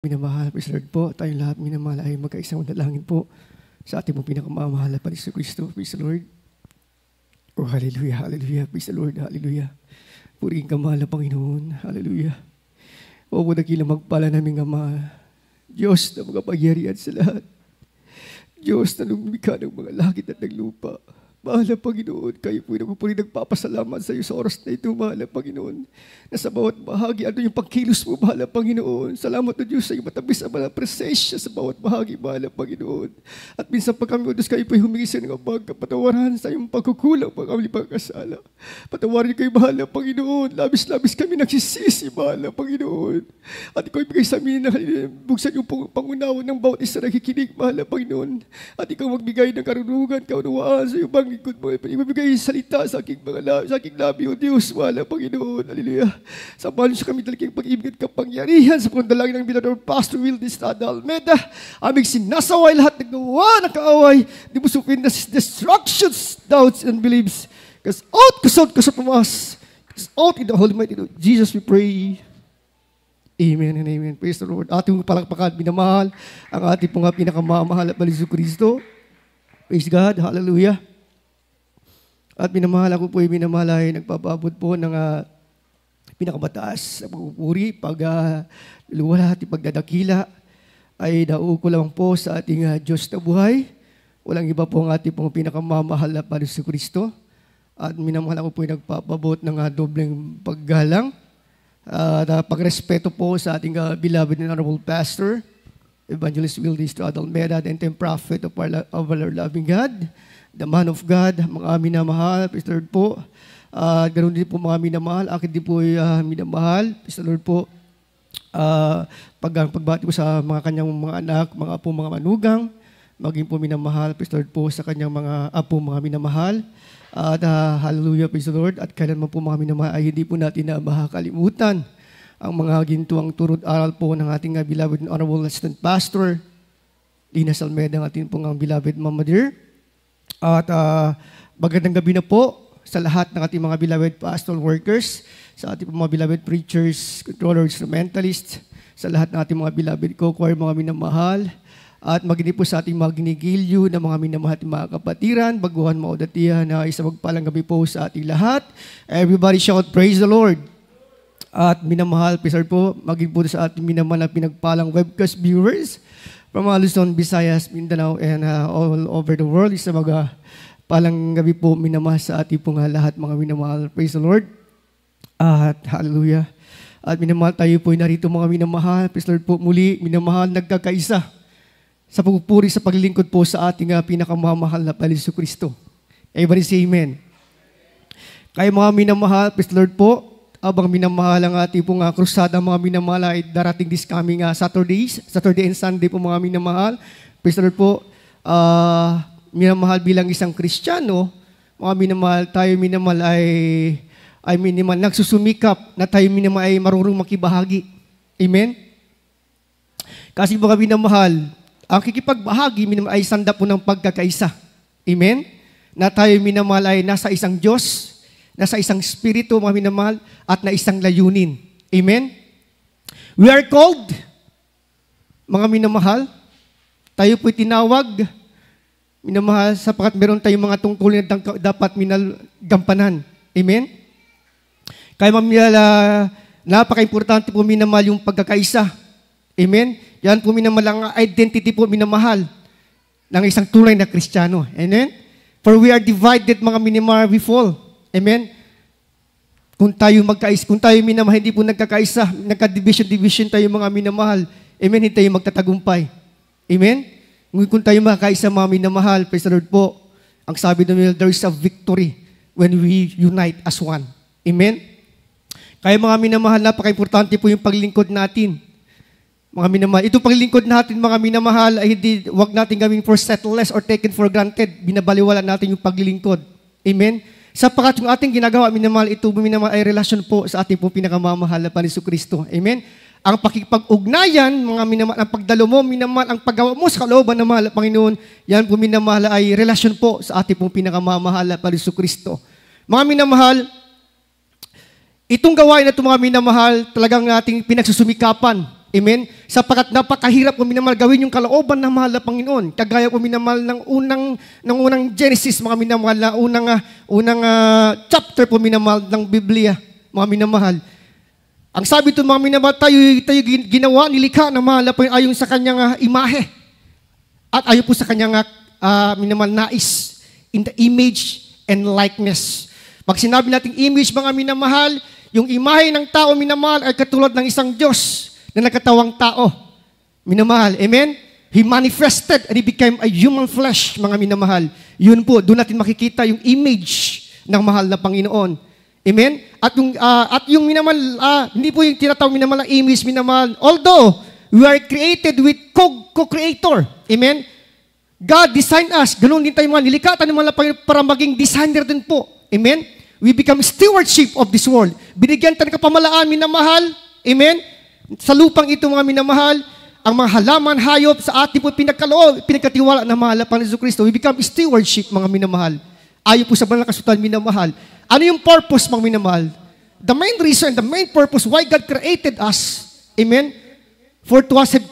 Minamahal, praise Lord po, tayong lahat minamahal ay magkaisang dalangin po sa ating pong pinakamamahal na Panginoon Kristo. Praise the Lord. Oh, hallelujah, hallelujah, praise the Lord, hallelujah. Purihin ka mahal na Panginoon, hallelujah. O dakilang magpala naming Ama, Diyos na mga pangyarihan sa lahat. Diyos na lumikha ng mga langit at ng lupa. Mahal na Panginoon, kayo po yung nagpapasalamat sa iyo sa oras na ito, mahal na Panginoon. Na sa bawat bahagi, ano yung pagkilos mo, mahal na Panginoon. Salamat na Diyos sa iyo matabis ang mga presensya sa bawat bahagi, mahal na Panginoon. At minsan pag kami, Diyos, kayo po humingi sa ng abag, kapatawaran sa iyong pagkukulang, pag kami pagkasala. Patawarin kayo, mahal na Panginoon. Labis-labis kami nagsisisi, mahal na Panginoon. At ikaw ibigay sa amin na buksan yung pangunawa ng bawat isa nakikinig, mahal na Panginoon. At ikaw magbigay ng karunungan, kaunawaan sa iyong ikot mo, ibigay salita sa aking labi, O Diyos, wala, Panginoon, hallelujah. Samahan niyo kami talagang pag-ibig at kapangyarihan sa pagdalangin ng Binador Pastor Will Estrada Almeida. Aming sinasaway lahat ng gawa ng kaaway, di mo supin na destructions, doubts, and beliefs. Cause out from us. Cause out in the holy mighty name of Jesus we pray. Amen and amen. Praise the Lord. Ating palakpakan, minamahal, ang ating pong pinakamamahal at Panginoon Kristo. Praise God, hallelujah. At minamahal ako po ay minamahal ay nagpapabot po ng pinakamataas sa pagpupuri, luwalhati, pagdadakila ay dauko lang po sa ating Diyos na buhay. Walang iba po ang ating pong pinakamamahal na Panginoon Kristo. At minamahal ako po ay nagpapabot ng dobleng paggalang at pagrespeto po sa ating beloved and honorable pastor, Evangelist Will Estrada Almeida, the end-time prophet of our loving God, the man of God, mga minamahal, praise the Lord po. Ganoon din po mga minamahal, akin din po ay minamahal, praise the Lord po. Pagbati po sa mga kanyang mga anak, mga apo, mga manugang, maging po minamahal, praise the Lord po sa kanyang mga apo, mga minamahal. At hallelujah, praise the Lord. At kailanman po mga minamahal ay hindi po natin na makakalimutan ang mga gintuang turod aral po ng ating beloved and honorable assistant pastor, Linas Almeida, ang ating pong beloved Mama Dear. At magandang gabi na po sa lahat ng ating mga beloved pastoral workers, sa ating mga beloved preachers, controllers, instrumentalists, sa lahat ng ating mga beloved co-choir, mga minamahal, at maging po sa ating mga ginigilyo na mga minamahal at mga kapatiran, baguhan maudatihan na isang magpalang gabi po sa ating lahat. Everybody shout, praise the Lord. At minamahal, praise po, maging po sa ating minamahal na pinagpalang webcast viewers, from Luzon, Visayas, Mindanao, and all over the world. Isa mga palang gabi po minamahal sa ating pong lahat mga minamahal. Praise the Lord. At hallelujah. At minamahal tayo po narito mga minamahal. Praise the Lord po muli. Minamahal nagkakaisa sa pagpupuri sa paglilingkod po sa ating pinakamamahal na Panginoon Kristo. Everybody say amen. Kaya mga minamahal, praise the Lord po. Abang minamahal ang ating pong krusada, mga minamahal ay darating this coming Saturday and Sunday po mga minamahal. Praise the Lord po. Minamahal bilang isang Kristiyano, mga minamahal, tayo minamahal ay minimal nagsusumikap na tayo minamahal ay marunong makibahagi. Amen? Kasi mga minamahal, ang kikipagbahagi minamahal ay sanda po ng pagkakaisa. Amen? Na tayo minamahal ay nasa isang Diyos, nasa isang spirito, mga minamahal, at na isang layunin. Amen? We are called, mga minamahal, tayo po'y tinawag, minamahal, sapagat meron tayong mga tungkulin na dapat gampanan. Amen? Kaya napaka-importante po minamahal yung pagkakaisa. Amen? Yan po minamahal ang identity po minamahal ng isang tunay na Kristiyano. Amen? For we are divided, mga minamahal, we fall. Amen? Kung tayo minamahal, hindi po nagkakaisa, nagka-division tayo mga minamahal. Amen? Hindi tayo magtatagumpay. Amen? Kung tayo makakaisa mga minamahal, praise the Lord po, ang sabi namin, there is a victory when we unite as one. Amen? Kaya mga minamahal, napaka-importante po yung paglingkod natin. Mga minamahal, ito paglingkod natin, mga minamahal, ay wag natin gawin for settleless or taken for granted. Binabaliwala natin yung paglilingkod. Amen? Sapagat yung ating ginagawa, minamahal, ito minamahal ay relasyon po sa ating po pinakamamahal na Panginoon Kristo. Amen? Ang pakikipag-ugnayan, mga minamahal, ang pagdalo mo, minamahal, ang paggawa mo sa kalooban ng mahal na Panginoon, yan po minamahal ay relasyon po sa ating po pinakamamahal na Panginoon Kristo. Mga minamahal, itong gawain na ito mga minamahal, talagang ating pinagsusumikapan. Amen? Sapagkat napakahirap po minamahal gawin yung kalooban ng mahal na Panginoon. Kagaya po minamahal ng unang Genesis, mga minamahal na unang chapter po minamahal ng Biblia, mga minamahal. Ang sabi ito mga minamahal, tayo ginawa, nilikha ng mahal na Panginoon ayon sa kanyang imahe. At ayon po sa kanyang minamahal nais, in the image and likeness. Pag sinabi nating image, mga minamahal, yung imahe ng tao minamahal ay katulad ng isang Diyos na nagkatawang tao. Minamahal. Amen? He manifested and He became a human flesh, mga minamahal. Yun po, doon natin makikita yung image ng mahal na Panginoon. Amen? At yung minamahal, hindi po yung tinatawag minamahal na image, minamahal. Although, we are created with co-creator. Amen? God designed us. Ganun din tayo mga nilikatan ng mahal na Panginoon para maging designer din po. Amen? We become stewardship of this world. Binigyan tayo ng kapamalaan, minamahal. Amen? Sa lupang ito, mga minamahal, ang mga halaman, hayop, sa ating po pinagkatiwala ng mahal na Panginoon Kristo. We become stewardship, mga minamahal. Ayon po sa banal na kasulatan, minamahal. Ano yung purpose, mga minamahal? The main reason, the main purpose why God created us, amen, for to us have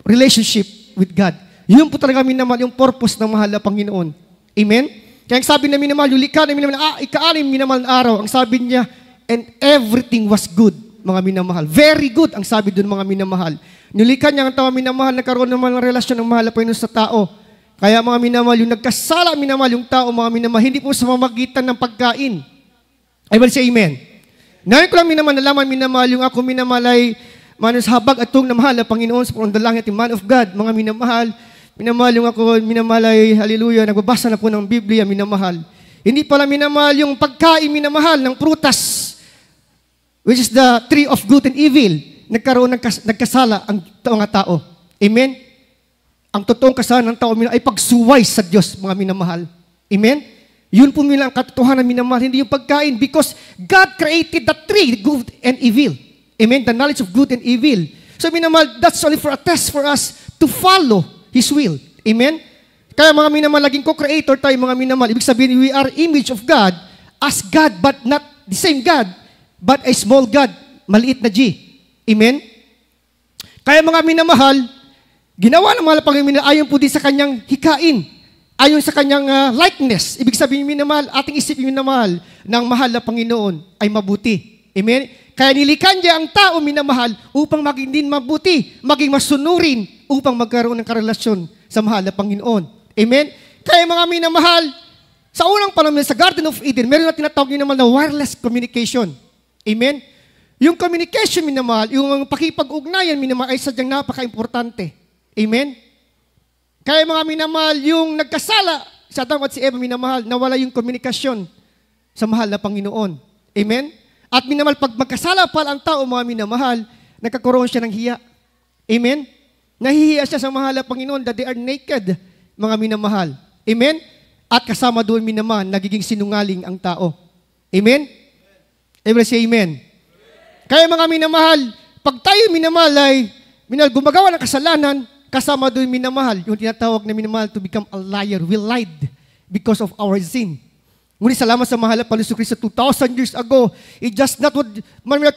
relationship with God. Yun po talaga, minamahal, yung purpose ng mahal na Panginoon. Amen? Kaya ang sabi na minamahal, yung likha na minamahal, ika-anim minamahal na araw, ang sabi niya, and everything was good, mga minamahal. Very good, ang sabi doon, mga minamahal. Nilikha niya ang tao, minamahal, nagkaroon naman ng relasyon ng mahal na Panginoon sa tao. Kaya mga minamahal, yung nagkasala, minamahal, yung tao, mga minamahal, hindi po sa mamagitan ng pagkain. I will say amen. Ngayon ko lang minamahal, nalaman minamahal, yung ako minamahal ay manos habag at tong na mahal na Panginoon sa pangdalangit, yung man of God, mga minamahal. Minamahal yung ako, minamahal ay, hallelujah, nagbabasa na po ng Biblia, minamahal. Hindi pala minamahal yung pagkain, minamahal, ng prutas, which is the tree of good and evil, nagkasala ang mga tao. Amen? Ang totoong kasalanan ng tao ay pagsuway sa Diyos, mga minamahal. Amen? Yun po ang katotohanan, minamahal, hindi yung pagkain, because God created the tree, good and evil. Amen? The knowledge of good and evil. So minamahal, that's only for a test for us to follow His will. Amen? Kaya mga minamahal, laging co-creator tayo, mga minamahal. Ibig sabihin, we are image of God as God, but not the same God, but a small God, maliit na G. Amen? Kaya mga minamahal, ginawa ng mahal na Panginoon ayon po din sa kanyang hikain, ayon sa kanyang likeness. Ibig sabihin, minamahal, ating isipin minamahal ng mahal na Panginoon ay mabuti. Amen? Kaya nilikan niya ang tao, minamahal, upang maging din mabuti, maging masunurin, upang magkaroon ng karelasyon sa mahal na Panginoon. Amen? Kaya mga minamahal, sa unang panahon sa Garden of Eden, meron na tinatawag minamahal na wireless communication. Amen? Yung communication, minamahal, yung pakipag-ugnayan, minamahal, ay sadyang napaka-importante. Amen? Kaya mga minamahal, yung nagkasala, si Adam at si Eva, minamahal, nawala yung komunikasyon sa mahal na Panginoon. Amen? At minamahal, pag magkasala pa ang tao, mga minamahal, nagkakaroon siya ng hiya. Amen? Nahihiya siya sa mahal na Panginoon that they are naked, mga minamahal. Amen? At kasama doon, minamahal, nagiging sinungaling ang tao. Amen? Everyone say amen. Kaya mga minamahal, pag tayo minamahal ay gumagawa ng kasalanan, kasama doon minamahal, yung tinatawag na minamahal to become a liar. We lied because of our sin. Ngunit salamat sa mahal na Panginoon Kristo 2,000 years ago, He just not would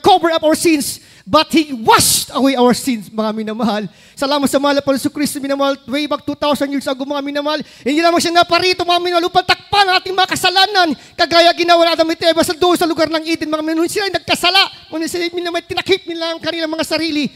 cover up our sins, but He washed away our sins, mga minamahal. Salamat sa mahal na Panginoon Kristo, minamahal, way back 2,000 years ago, mga minamahal. Hindi lamang siya naparito, mga minamahal, upang takpan ang ating mga kasalanan, kagaya ginawa na Adam at Eva sa doon sa lugar ng Eden, mga minamahal. Sila ay nagkasala, mga sila minamahal, tinakip nila ang kanilang mga sarili.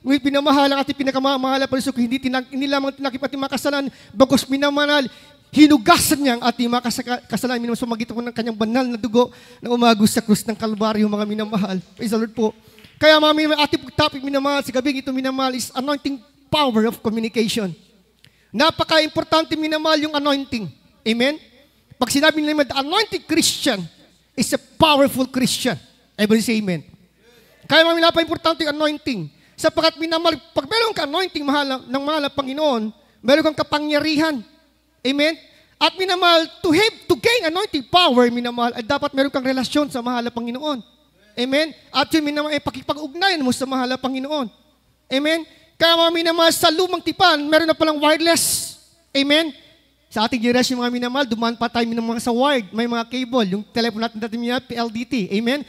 Ngunit pinamahal ang ating pinakamahal na Panginoon, hindi lamang tinakip ating mga kasalanan, bagos minamahal, hinugasan niya ang ating mga kasalanan, minamahal, sa magitan ng kanyang banal na dugo na umagos sa krus ng Kalbaryo, mga minamahal. Praise the Lord po. Kaya mga minamahal, ating topic, minamahal, sa gabing ito, minamahal, is anointing power of communication. Napaka-importante, minamahal, yung anointing. Amen? Pag sinabi nila, the anointed Christian is a powerful Christian. Everybody say amen. Kaya mga napaka-importante yung anointing. Sapagkat minamahal, pag meron ka anointing ng mahal na Panginoon, meron kang kapangyarihan. Amen? At minamahal, to gain anointing power, minamahal, ay dapat meron kang relasyon sa mahal na Panginoon. Amen? At yun, minamahal, ay pakipag-ugnayan mo sa mahal na Panginoon. Amen? Kaya mga minamahal, sa lumang tipan, meron na palang wireless. Amen? Sa ating generation, mga minamahal, dumaan pa tayo minamahal sa wired. May mga cable. Yung telephone natin minamahal, PLDT. Amen?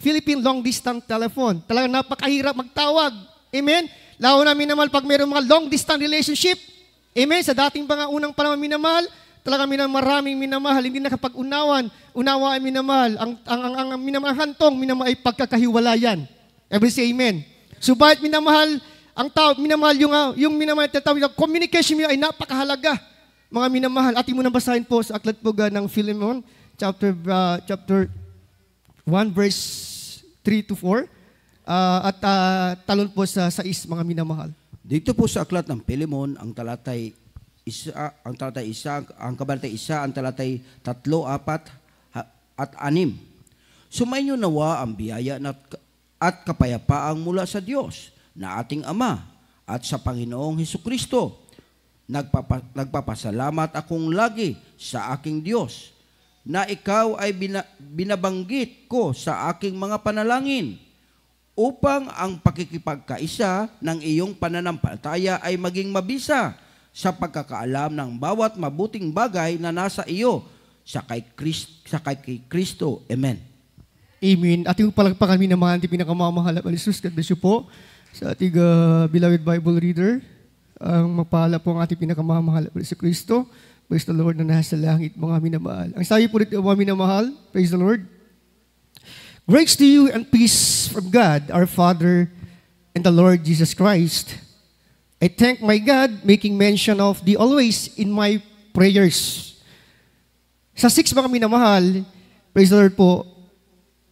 Philippine Long Distance Telephone. Talagang napakahirap magtawag. Amen? Lalo na minamahal pag mayroong mga long distance relationship. Amen? Sa dating mga unang panahon minamahal, talaga maraming minamahal, hindi nakapag-unawan, unawa ay minamahal. Ang minamahal hantong, minamahal ay pagkakahiwalayan. Every say amen. Subalit minamahal, ang tao, minamahal yung minamahal, communication ay napakahalaga. Mga minamahal, ating mo nang basahin po sa aklat po ng Philemon, chapter 1, verse 3 to 4, at talon po sa 6, mga minamahal. Dito po sa aklat ng Philemon, ang talatay 1, ang kabanatay 1, ang talatay 3, 4, at 6. Sumainyo nawa ang biyaya at kapayapaang mula sa Diyos na ating Ama at sa Panginoong Hesukristo. Nagpapasalamat akong lagi sa aking Diyos na ikaw ay binabanggit ko sa aking mga panalangin upang ang pakikipagkaisa ng iyong pananampalataya ay maging mabisa sa pagkakaalam ng bawat mabuting bagay na nasa iyo sa kay Kristo. Amen. Amen. Ating palagpakan minamahal, ating pinakamamahal at Jesus. God bless you po sa ating beloved Bible reader. Ang mapala po ang ating pinakamamahal at si Kristo. Praise the Lord na nasa langit, mga minamahal. Ang sabi po dito, mga minamahal, praise the Lord. Grace to you and peace from God, our Father, and the Lord Jesus Christ. I thank my God, making mention of thee always in my prayers. Sa 6, mga minamahal, praise the Lord po,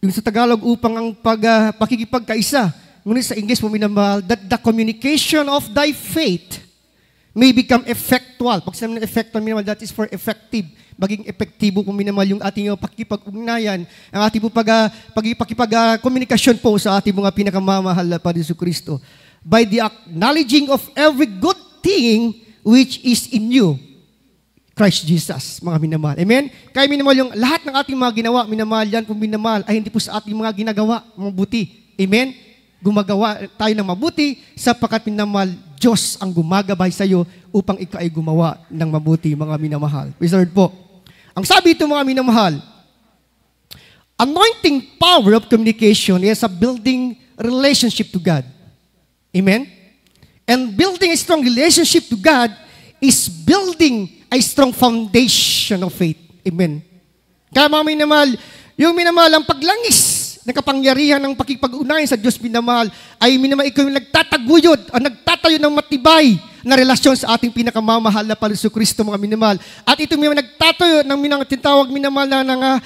yung sa Tagalog upang ang pakikipagkaisa, ngunit sa English po minamahal, that the communication of thy faith may become effectual. Pag sinabi ng effectual, minamahal, that is for effective. Maging epektibo po minamahal yung ating pakikipag-ugnayan, ang ating po pakikipag-komunikasyon po sa ating mga pinakamamahal na Padre Kristo. By the acknowledging of every good thing which is in you, Christ Jesus, mga minamahal. Amen? Kaya minamahal yung lahat ng ating mga ginawa, minamahal yan po minamahal, ay hindi po sa ating mga ginagawa, mabuti. Amen? Gumagawa tayo ng mabuti sapagkat minamahal, Diyos ang gumagabay sa iyo upang ikaw ay gumawa ng mabuti, mga minamahal. Praise the Lord po. Ang sabi ito, mga minamahal, anointing power of communication is a building relationship to God. Amen? And building a strong relationship to God is building a strong foundation of faith. Amen? Kaya mga minamahal, yung minamahal ang paglangis na kapangyarihan ng pakipag-ugnayan sa Diyos minamahal ay minamahal ikaw yung nagtataguyod o nagtatayo ng matibay na relasyon sa ating pinakamamahal na Panginoon Kristo, mga minamahal. At ito may nagtatayo ng tinatawag minamahal na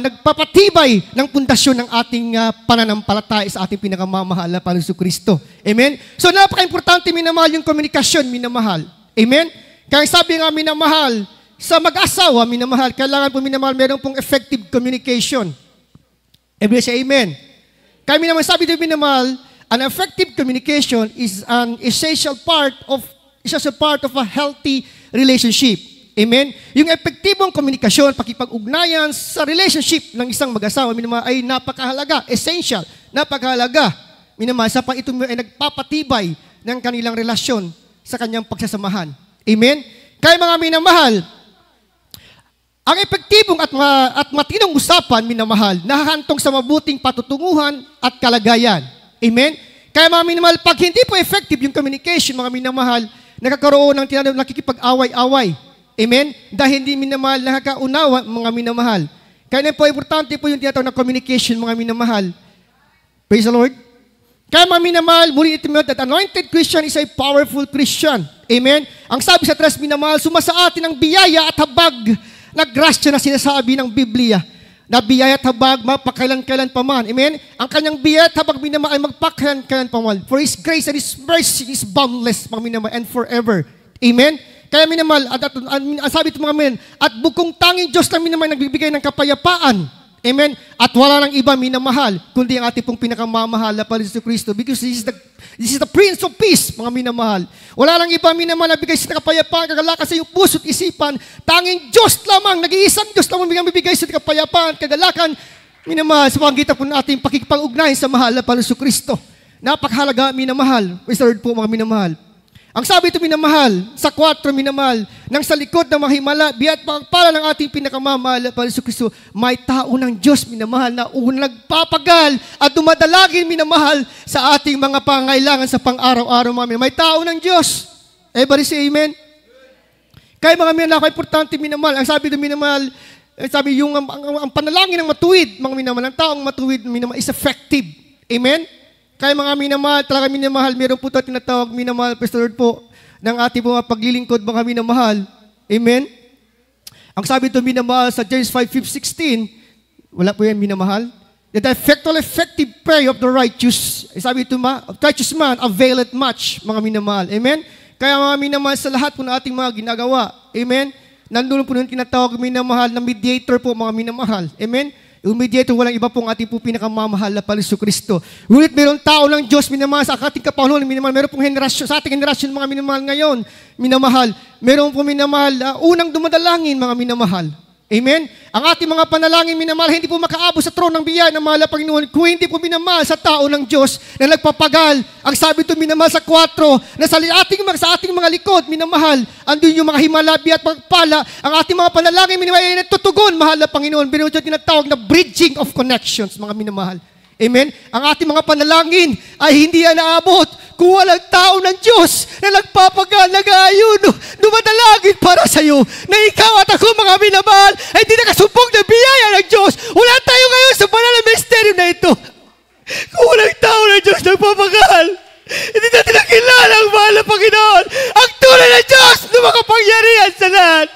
nagpapatibay ng pundasyon ng ating pananampalataya sa ating pinakamamahal na Panginoon Kristo. Amen? So napaka-importante minamahal yung komunikasyon minamahal. Amen? Kaya sabi nga minamahal, sa mag-asawa minamahal, kailangan po minamahal meron pong effective communication. Everybody say amen. Kaya naman sabi dito minamahal, an effective communication is an essential part of a healthy relationship. Amen? Yung epektibong komunikasyon, pakipag-ugnayan sa relationship ng isang mag-asawa, minamahal, ay napakahalaga, essential, napakahalaga. Minamahal, sa ito ay nagpapatibay ng kanilang relasyon sa kanyang pagsasamahan. Amen? Kaya mga minamahal, ang epektibong at matinong usapan, minamahal, nahahantong sa mabuting patutunguhan at kalagayan. Amen? Kaya mga minamahal, pag hindi po effective yung communication, mga minamahal, nakakaroon ng tinatawag nakikipag-away-away. Amen? Dahil hindi minamahal nakakaunawa, mga minamahal. Kaya po, importante po yung tinatawag na communication, mga minamahal. Praise the Lord. Kaya mga minamahal, muli ito that anointed Christian is a powerful Christian. Amen? Ang sabi sa tres, minamahal, sumasa atin ang biyaya at habag na grasya na sinasabi ng Biblia, na biyaya at habag mapakailan-kailan pa man. Amen? Ang kanyang biyaya at habag minamahal ay magpakailan-kailan pa man. For His grace and His mercy is boundless, mga minamahal, and forever. Amen? Kaya minamahal, at sabi ito mga minamahal, at bukong tanging Diyos na minamahal nagbibigay ng kapayapaan. Amen? At wala nang iba minamahal, kundi ang ating pong pinakamamahal na Panginoon Kristo, because this is the Prince of Peace, mga minamahal. Wala nang iba minamahal na bigay sa kapayapaan, kagalakan sa iyong puso't isipan. Tanging Diyos lamang, nag-iisang Diyos lamang bigay sa kapayapaan, kagalakan, minamahal, sa panggitan po natin pakikipag-ugnayan sa mahal na Panginoon Kristo. Napakahalaga, minamahal. Praise the Lord po, mga minamahal. Ang sabi ito, minamahal, sa 4, minamahal, nang sa likod ng mga himala, biya't pagpala ng ating pinakamamahal na Jesucristo, may tao ng Diyos, minamahal, na unang nagpapagal at dumadalagin, minamahal, sa ating mga pangailangan sa pang-araw-araw, mga minamahal. May tao ng Diyos. Everybody say amen? Kaya mga minamahal, importante, minamahal. Ang sabi ito, minamahal, sabi yung ang panalangin ng matuwid, mga minamahal, ang taong matuwid, minamahal, is effective. Amen? Kaya mga minamahal, talaga minamahal, meron po ito tinatawag minamahal, Pastor Lord po, ng ating mga paglilingkod, mga minamahal. Amen? Ang sabi ito minamahal sa James 5:16, wala po yan minamahal. The effective prayer of the righteous, sabi ito righteous man availeth much, mga minamahal. Amen? Kaya mga minamahal, sa lahat po ng ating mga ginagawa. Amen? Nandun po yung tinatawag minamahal na mediator po, mga minamahal. Amen? Yung mediator, walang iba pong ating po pinakamamahal na Jesucristo. Ngunit mayroong tao ng Diyos, minamahal, sa ating kapanahon, minamahal, meron pong henerasyon, sa ating henerasyon, mga minamahal ngayon, minamahal, meron pong minamahal, unang dumadalangin, mga minamahal. Amen? Ang ating mga panalangin, minamahal, hindi po makaabot sa trono ng biyaya ng mahal na Panginoon kung hindi po minamahal sa tao ng Diyos na nagpapagal. Ang sabi ito, minamahal sa 4, na sa ating mga likod, minamahal, andun yung mga himala, biya't pagpala, ang ating mga panalangin, minamahal, ay natutugon, mahal na Panginoon. Binuot yung tinatawag na bridging of connections, mga minamahal. Amen? Ang ating mga panalangin ay hindi yan naabot kung walang tao ng Diyos na nagpapagal, nag-aayuno, dumadalagin para sa iyo, na ikaw at ako, mga minamahal, ay hindi nakasumpong ng biyaya ng Diyos. Wala tayo ngayon sa banal na misteryo na ito. Kung walang tao ng Diyos nagpapagal, hindi natin nakilala ang mahal na Panginoon. Ang tunay na Diyos na makapangyarihan sa lahat,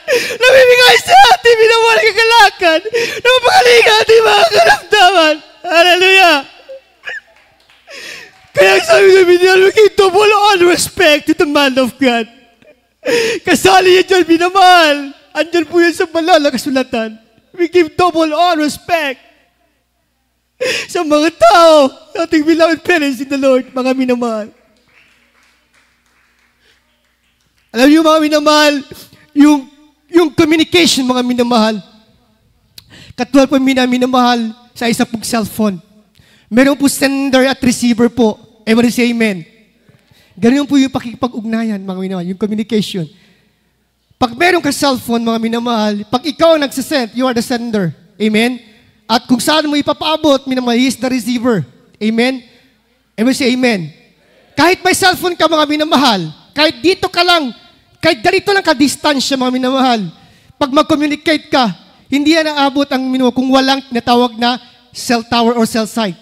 namimigay sa ating minamahal na kagalakan, na mapagaling ating mga karamdaman. Hallelujah! Kaya sabi ng minamahal, we give double honor respect to the man of God. Kasali yan dyan, minamahal. Andyan po yan sa banal na kasulatan. We give double honor respect sa mga tao, ating beloved parents in the Lord, mga minamahal. Alam niyo, mga minamahal, yung communication, mga minamahal, katulad po minamahal sa isa pong cellphone. Meron po sender at receiver po. Everybody say amen. Ganun po yung pakikipag-ugnayan, mga minamahal, yung communication. Pag meron ka cellphone, mga minamahal, pag ikaw ang nagsasend, you are the sender. Amen? At kung saan mo ipapaabot, minamahal, he is the receiver. Amen? Everybody say amen. Kahit may cellphone ka, mga minamahal, kahit dito ka lang, kahit ganito lang ka-distansya, mga minamahal, pag mag-communicate ka, hindi yan naabot ang minamahal kung walang natawag na cell tower or cell site.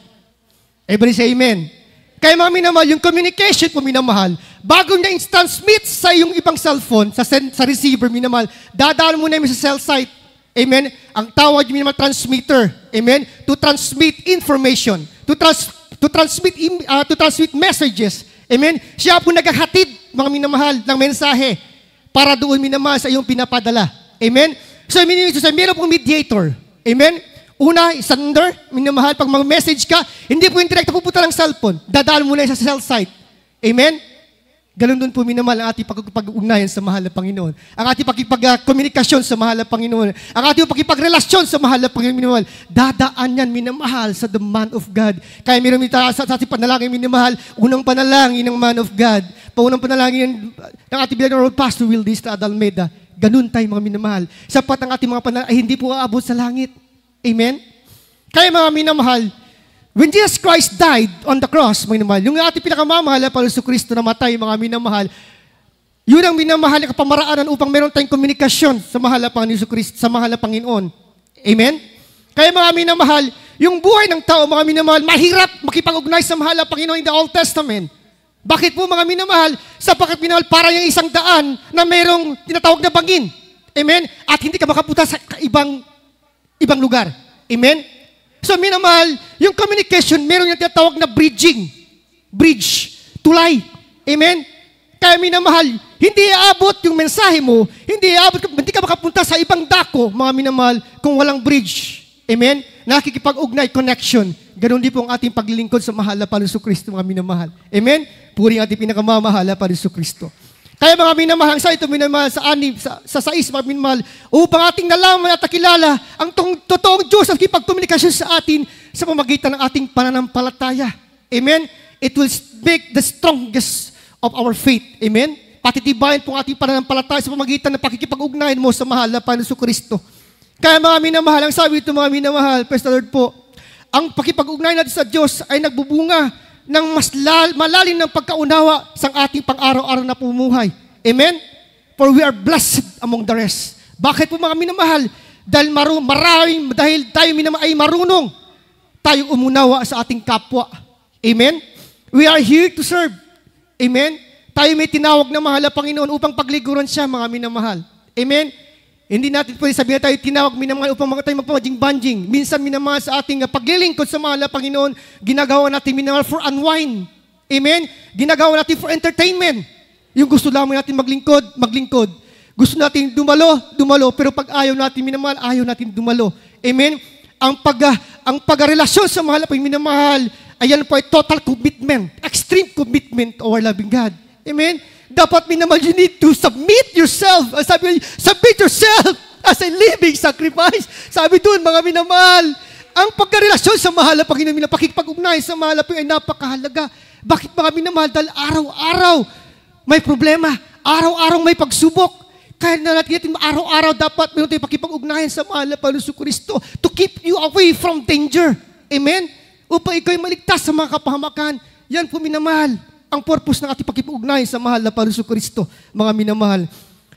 Everybody say amen. Kaya mga minamahal, yung communication po minamahal, bago niya transmit sa yung ibang cellphone, sa receiver minamahal, dadaan muna yung sa cell site. Amen? Ang tawag yung minamahal transmitter. Amen? To transmit information. To transmit messages. Amen? Siya po naghahatid, mga minamahal, ng mensahe para doon minamahal sa iyong pinapadala. Amen? So, meron pong mediator. Amen? Una, sender, minamahal, pag mag-message ka, hindi po yung direkta pupunta ng cellphone. Dadaan muna sa cell site. Amen? Ganun doon po minamahal ang ating pag-ugnayan sa mahal na Panginoon. Ang ating pag-komunikasyon sa mahal na Panginoon. Ang ating pag-relasyon sa mahal na Panginoon. Dadaan yan minamahal sa the man of God. Kaya meron sa ating panalangin minamahal, unang panalangin ng man of God. Paunang panalangin ng ating bilang Pastor Will Distrad Almeida. Ganun tayo mga minamahal. Sapat ang ating mga panalangin ay hindi po aabot sa langit. Amen? Kaya mga minamahal, when Jesus Christ died on the cross, mga minamahal, yung ating pinakamamahal na Jesucristo na matay, mga minamahal, yun ang minamahal na kapamaraanan upang meron tayong komunikasyon sa mahal na Jesucristo, sa mahal na Panginoon. Amen? Kaya mga minamahal, yung buhay ng tao, mga minamahal, mahirap makipag-ugnay sa mahal na Panginoon in the Old Testament. Bakit po mga minamahal? Sapagkat minamahal, para yung isang daan na merong tinatawag na bangin. Amen? At hindi ka makapunta sa ibang lugar. Amen? So, minamahal, yung communication, meron yung tinatawag na bridging. Bridge. Tulay. Amen? Kaya minamahal, hindi aabot yung mensahe mo, hindi ka makapunta sa ibang dako, mga minamahal, kung walang bridge. Amen? Nakikipag-ugnay, connection. Ganon din po ang ating paglilingkod sa mahal na Jesucristo, mga minamahal. Amen? Puri ang ating pinakamamahal na Jesucristo. Kaya mga minamahal, sa ito minamahal, sa 6, mga minamahal, upang ating nalaman at nakilala ang totoong Diyos at kipagkomunikasyon sa atin sa pamagitan ng ating pananampalataya. Amen? It will make the strongest of our faith. Amen? Patitibayin po ang ating pananampalataya sa pamagitan ng pakikipag-ugnayan mo sa mahal na Panginoon Kristo. Kaya mga minamahal, ang sabi ito mga minamahal, praise the Lord po, ang pakipag-ugnayan natin sa Diyos ay nagbubunga ng mas malalim ng pagkaunawa sa ating pang-araw-araw na pumuhay. Amen? For we are blessed among the rest. Bakit po mga minamahal? Dahil dahil tayo ay marunong tayo umunawa sa ating kapwa. Amen? We are here to serve. Amen? Tayo may tinawag na mahal na Panginoon upang pagliguran siya, mga minamahal. Amen? Hindi natin pwede sabihin na tayo tinawag minamahal upang tayo magpabanjing-banjing. Minsan minamahal sa ating paglilingkod sa mahal na Panginoon, ginagawa natin minamahal for unwind. Amen? Ginagawa natin for entertainment. Yung gusto lamang natin maglingkod. Gusto natin dumalo, pero pag ayaw natin minamahal, ayaw natin dumalo. Amen? Ang pagrelasyon sa mahal na minamahal, ayan po ay total commitment, extreme commitment to our loving God. Amen? Dapat minamahal, you need to submit yourself. Sabi, submit yourself as a living sacrifice. Sabi doon, mga minamahal, ang pagkarelasyon sa mahal na Panginoon, pakikipag-ugnayan sa mahal na Panginoon ay napakahalaga. Bakit mga minamahal? Dahil araw-araw may problema. Araw-araw may pagsubok. Kaya na natin araw-araw dapat meron tayong pakipag-ugnayan sa mahal na Panginoon Kristo to keep you away from danger. Amen? Upang ikaw ay maligtas sa mga kapahamakan. Yan po minamahal. Ang purpose ng ating pakipag-ugnayan sa mahal na Panginoon Kristo, mga minamahal.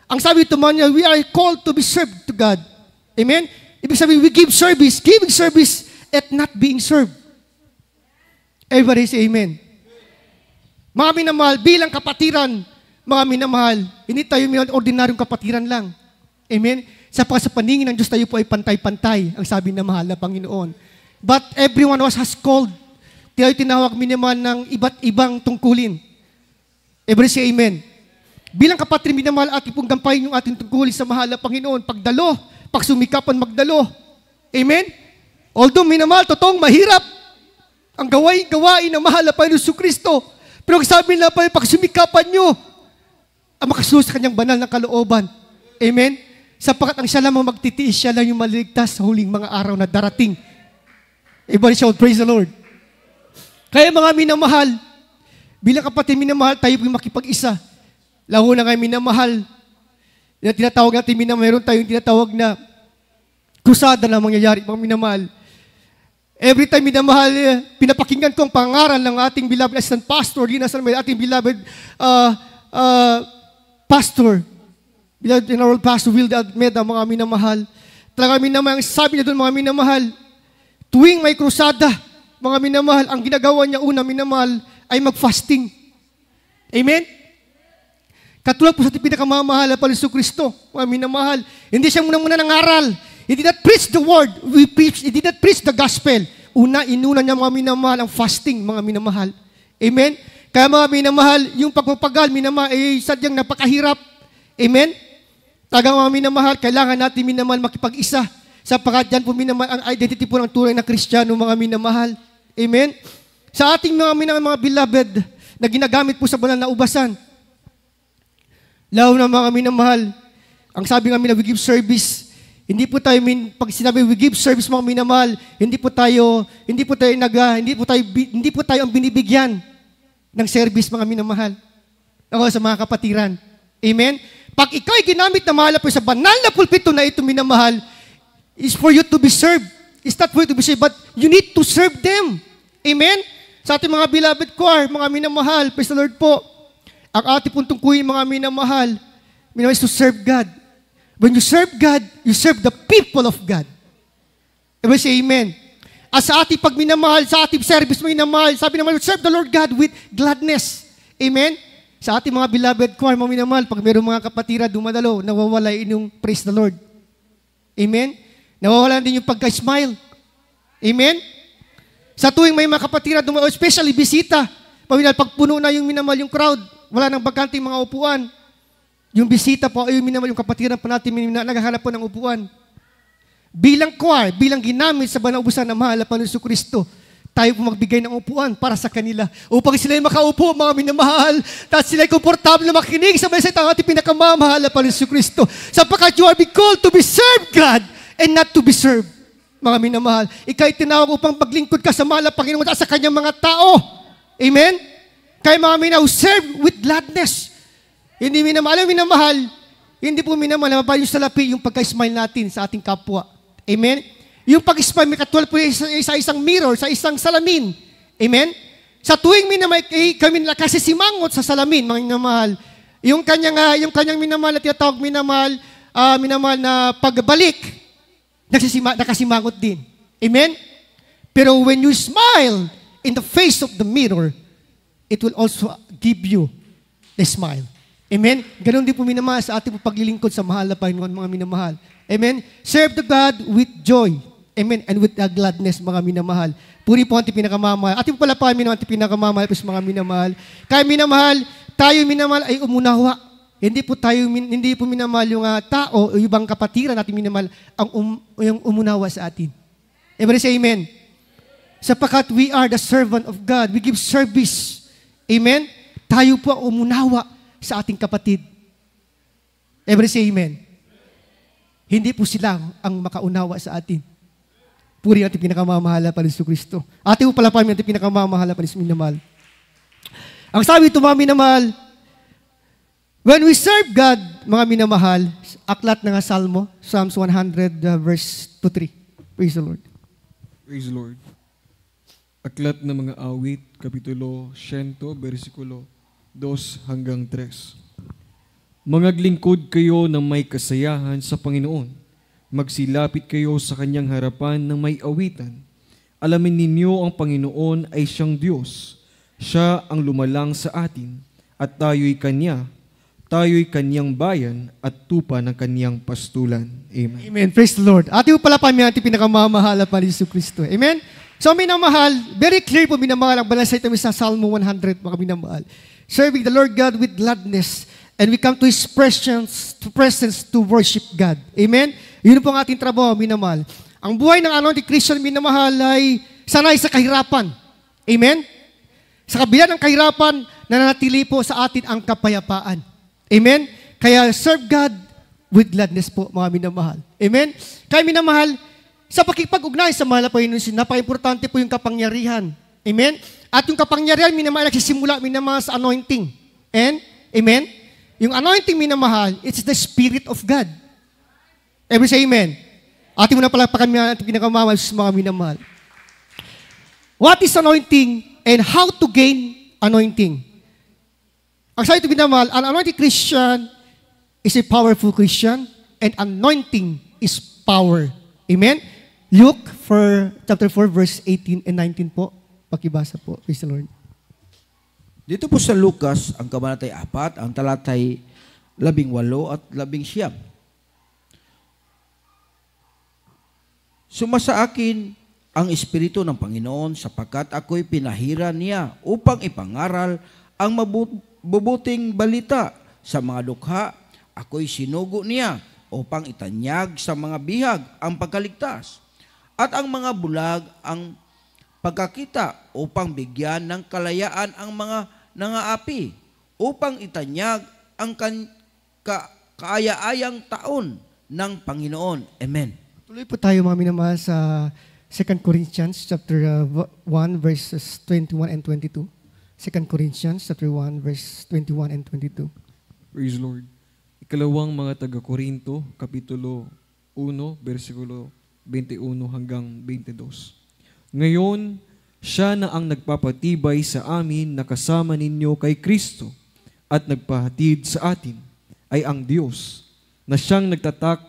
Ang sabi ito man niya, we are called to be served to God. Amen? Ibig sabihin, we give service, giving service at not being served. Everybody say amen. Mga minamahal, bilang kapatiran, mga minamahal, hindi tayo ordinaryong kapatiran lang. Amen? Sa paningin ng Diyos tayo po ay pantay-pantay, ang sabi ng mahal na Panginoon. But everyone has called. Tayo tinawag minamahal ng iba't ibang tungkulin. Everybody say amen. Bilang kapatid minamahal, ating pong gampayin yung ating tungkulin sa mahal na Panginoon. Pagdalo, pagsumikapan magdalo. Amen? Although minamahal, totoong mahirap ang gawain ng mahal na Panginoon Kristo. Pero ang sabi na pa, pagsumikapan nyo, ang makasunod sa kanyang banal na kalooban. Amen? Sapagkat ang siya lamang magtitiis, siya lang yung maliligtas sa huling mga araw na darating. Everybody shout, praise the Lord. Kaya mga minamahal, bilang kapatid minamahal, tayo po makipag-isa. Lalo na ngayon minamahal, na tinatawag natin minamahal, meron tayong tinatawag na krusada na mangyayari, mga minamahal. Every time minamahal, pinapakinggan ko ang pangaral ng ating beloved assistant pastor, ating beloved pastor, beloved general pastor, Wilda Almeda, mga minamahal. Talaga minamahal, sabi niya doon mga minamahal, tuwing may krusada, mga minamahal, ang ginagawa niya una, minamahal, ay mag-fasting. Amen? Katulad po sa ating pinakamamahal na Panginoon Kristo, mga minamahal, hindi siya muna nangaral. He did not preach the word. He did not preach the gospel. Inuna niya mga minamahal ang fasting, mga minamahal. Amen? Kaya mga minamahal, yung pagpapagal, minamahal, ay sadyang napakahirap. Amen? Tagang mga minamahal, kailangan natin minamahal makipag-isa. Sapagkat dyan po minamahal, ang identity po ng tunay na Kristiyano, mga minamahal. Amen? Sa ating mga beloved na ginagamit po sa banal na ubasan, lalo na mga minamahal, ang sabi nga we give service. Hindi po tayo, pag sinabi we give service mga minamahal, hindi po tayo ang binibigyan ng service mga minamahal. Ako sa mga kapatiran. Amen? Pag ikaw ay ginamit na mahal po sa banal na pulpito na ito minamahal, is for you to be served. It's not for you to be served, but you need to serve them. Amen? Sa ating mga beloved choir, mga minamahal, praise the Lord po, ang ating pong tungkuhin mga minamahal is to serve God. When you serve God, you serve the people of God. Everybody say amen. At sa ating pagminamahal, sa ating service minamahal, sabi naman, serve the Lord God with gladness. Amen? Sa ating mga beloved choir, mga minamahal, pag mayroong mga kapatira dumadalo, nawawala yung praise the Lord. Amen? Nawawala din yung pagka-smile. Amen? Sa tuwing may mga kapatira dumadalo, especially bisita, pag puno na yung minamahal yung crowd, wala nang bakanting mga upuan. Yung bisita po, ay yung minamahal yung kapatiran po natin, naghahanap po ng upuan. Bilang choir, bilang ginamit sa banal ubusan ng mahal na Panginoon Kristo, tayo po magbigay ng upuan para sa kanila. Upang sila makaupo, mga minamahal, at sila komportable na makinig sa message ng ating pinakamamahal na Panginoon Kristo. Sapagkat you are be called to be served, God, and not to be served. Mga minamahal, ikaw'y tinawag upang paglingkod ka sa mahal na Panginoon at sa kanyang mga tao. Amen? Kaya mga minamahal, serve with gladness. Hindi minamahal. Alam minamahal, hindi po minamahal, mapahal yung salapi, yung pagka-smile natin sa ating kapwa. Amen? Yung pag-smile, may katulad po sa isang mirror, sa isang salamin. Amen? Sa tuwing minamahal, kami kasi simangot sa salamin, mga minamahal. Yung kanyang minamahal na tinatawag minamahal na pagbalik, nakasimangot din. Amen? Pero when you smile in the face of the mirror, it will also give you the smile. Amen? Ganon din po minamahal sa ating paglilingkod sa mahal na Panginoon, mga minamahal. Amen? Serve the God with joy. Amen? And with gladness, mga minamahal. Puri po ang ating pinakamamahal. Ating pala pa ang ating pinakamamahal po sa mga minamahal. Kaya minamahal, tayo minamahal ay umunawa. Hindi po minamahal yung tao o ibang kapatiran natin minamahal yung umunawa sa atin. Everybody say amen. Sapagkat we are the servant of God. We give service. Amen? Tayo po ang umunawa sa ating kapatid. Everybody say amen. Hindi po sila ang makaunawa sa atin. Puri ang ating pinakamamahala pa rin sa Kristo. Ate po pala pa ang ating pinakamamahala pa rin sa minamahal. Ang sabi ito, mga minamahal, when we serve God, mga minamahal, aklat ng Salmo, Psalms 100 verse 2-3. Praise the Lord. Praise the Lord. Aklat ng mga awit, kapitulo 100, versikulo 2 hanggang 3. Mangaglingkod kayo ng may kasayahan sa Panginoon. Magsilapit kayo sa kanyang harapan ng may awitan. Alamin ninyo ang Panginoon ay siyang Diyos. Siya ang lumalang sa atin, at tayo'y kanyang bayan at tupa ng kanyang pastulan. Amen. Amen. Praise the Lord. Ate po pala pa ang ating pinakamamahala pa rin sa Kristo. Amen? So, minamahal, very clear po minamahal ang balasay tayo sa Salmo 100, mga minamahal. Serving the Lord God with gladness, and we come to His presence to worship God. Amen? Yun po ang ating trabaho, minamahal. Ang buhay ng anointed Christian, minamahal, ay sanay sa kahirapan. Amen? Sa kabila ng kahirapan, nananatili po sa atin ang kapayapaan. Amen? Kaya serve God with gladness po, mga minamahal. Amen? Kaya minamahal, sa pakipag-ugnay sa mahal na Panginoon, napaka-importante po yung kapangyarihan. Amen? At yung kapangyarihan, minamahal, nagsisimula, minamahal, sa anointing. Amen? Yung anointing, minamahal, it's the Spirit of God. Every say amen. Ating muna pala pa kami ating pinakamamahal sa mga minamahal. What is anointing and how to gain anointing? Ang sabi ito minamahal, an anointed Christian is a powerful Christian and anointing is power. Amen? Luke chapter 4 verse 18 and 19 po. Pakibasa po. Praise the Lord. Dito po sa Lucas, ang kabanatay 4, ang talatay 18 at 19. Sumasa akin ang Espiritu ng Panginoon sapagkat ako'y pinahira niya upang ipangaral ang mabubuting balita sa mga dukha. Ako'y sinugo niya upang itanyag sa mga bihag ang pagkaligtas at ang mga bulag ang pagkakita upang bigyan ng kalayaan ang mga nangaapi upang itanyag ang kaaya-ayang taon ng Panginoon. Amen. Tuloy po tayo, mga minamahal, sa 2 Corinthians chapter 1 verses 21 and 22. 2 Corinthians chapter 1 verse 21 and 22. Praise the Lord. Ikalawang mga taga-Korinto, kapitulo 1, versikulo 21 hanggang 22. Ngayon, siya na ang nagpapatibay sa amin na kasama ninyo kay Kristo at nagpahatid sa atin ay ang Diyos na siyang nagtatak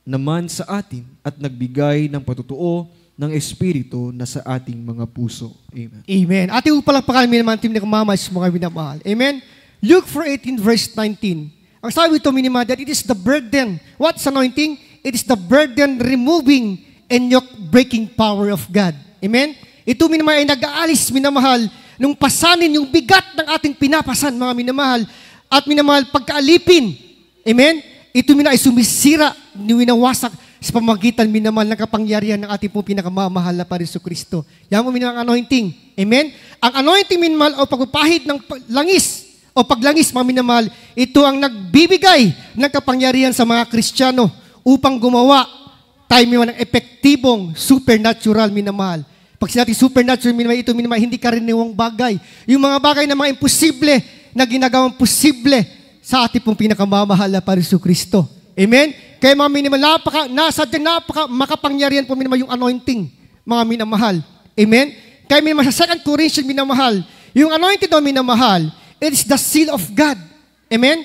naman sa atin at nagbigay ng patutuo ng Espiritu na sa ating mga puso. Amen. Amen. Ating upalakpakan naman team na kumamay sa mga minamahal. Amen. Luke 4:18 verse 19. Ang sabi ito minamahal that it is the burden. What's anointing? It is the burden removing and yoke breaking power of God. Amen. Ito minamahal ay nag-aalis minamahal nung pasanin yung bigat ng ating pinapasan mga minamahal at minamahal pagkaalipin. Amen. Ito ay sumisira, winawasak sa pamagitan minamahal ng kapangyarihan ng ating pong pinakamamahal na Panginoon Kristo. Yan mo minamahal ang anointing. Amen? Ang anointing minamahal o pagpapahid ng langis o paglangis mga minamahal, ito ang nagbibigay ng kapangyarihan sa mga Kristiyano upang gumawa tayo minamahal ng epektibong supernatural minamahal. Pag sinabing supernatural, minamahal, ito minamahal, hindi karaniwang bagay. Yung mga bagay na mga imposible, na ginagawang posible sa ating pong pinakamamahal na Pariso Kristo. Amen? Kaya mga minamahal, makapangyarihan po minamahal yung anointing, mga minamahal. Amen? Kaya minamahal, sa 2 Corinthians minamahal, yung anointing na minamahal, it is the seal of God. Amen?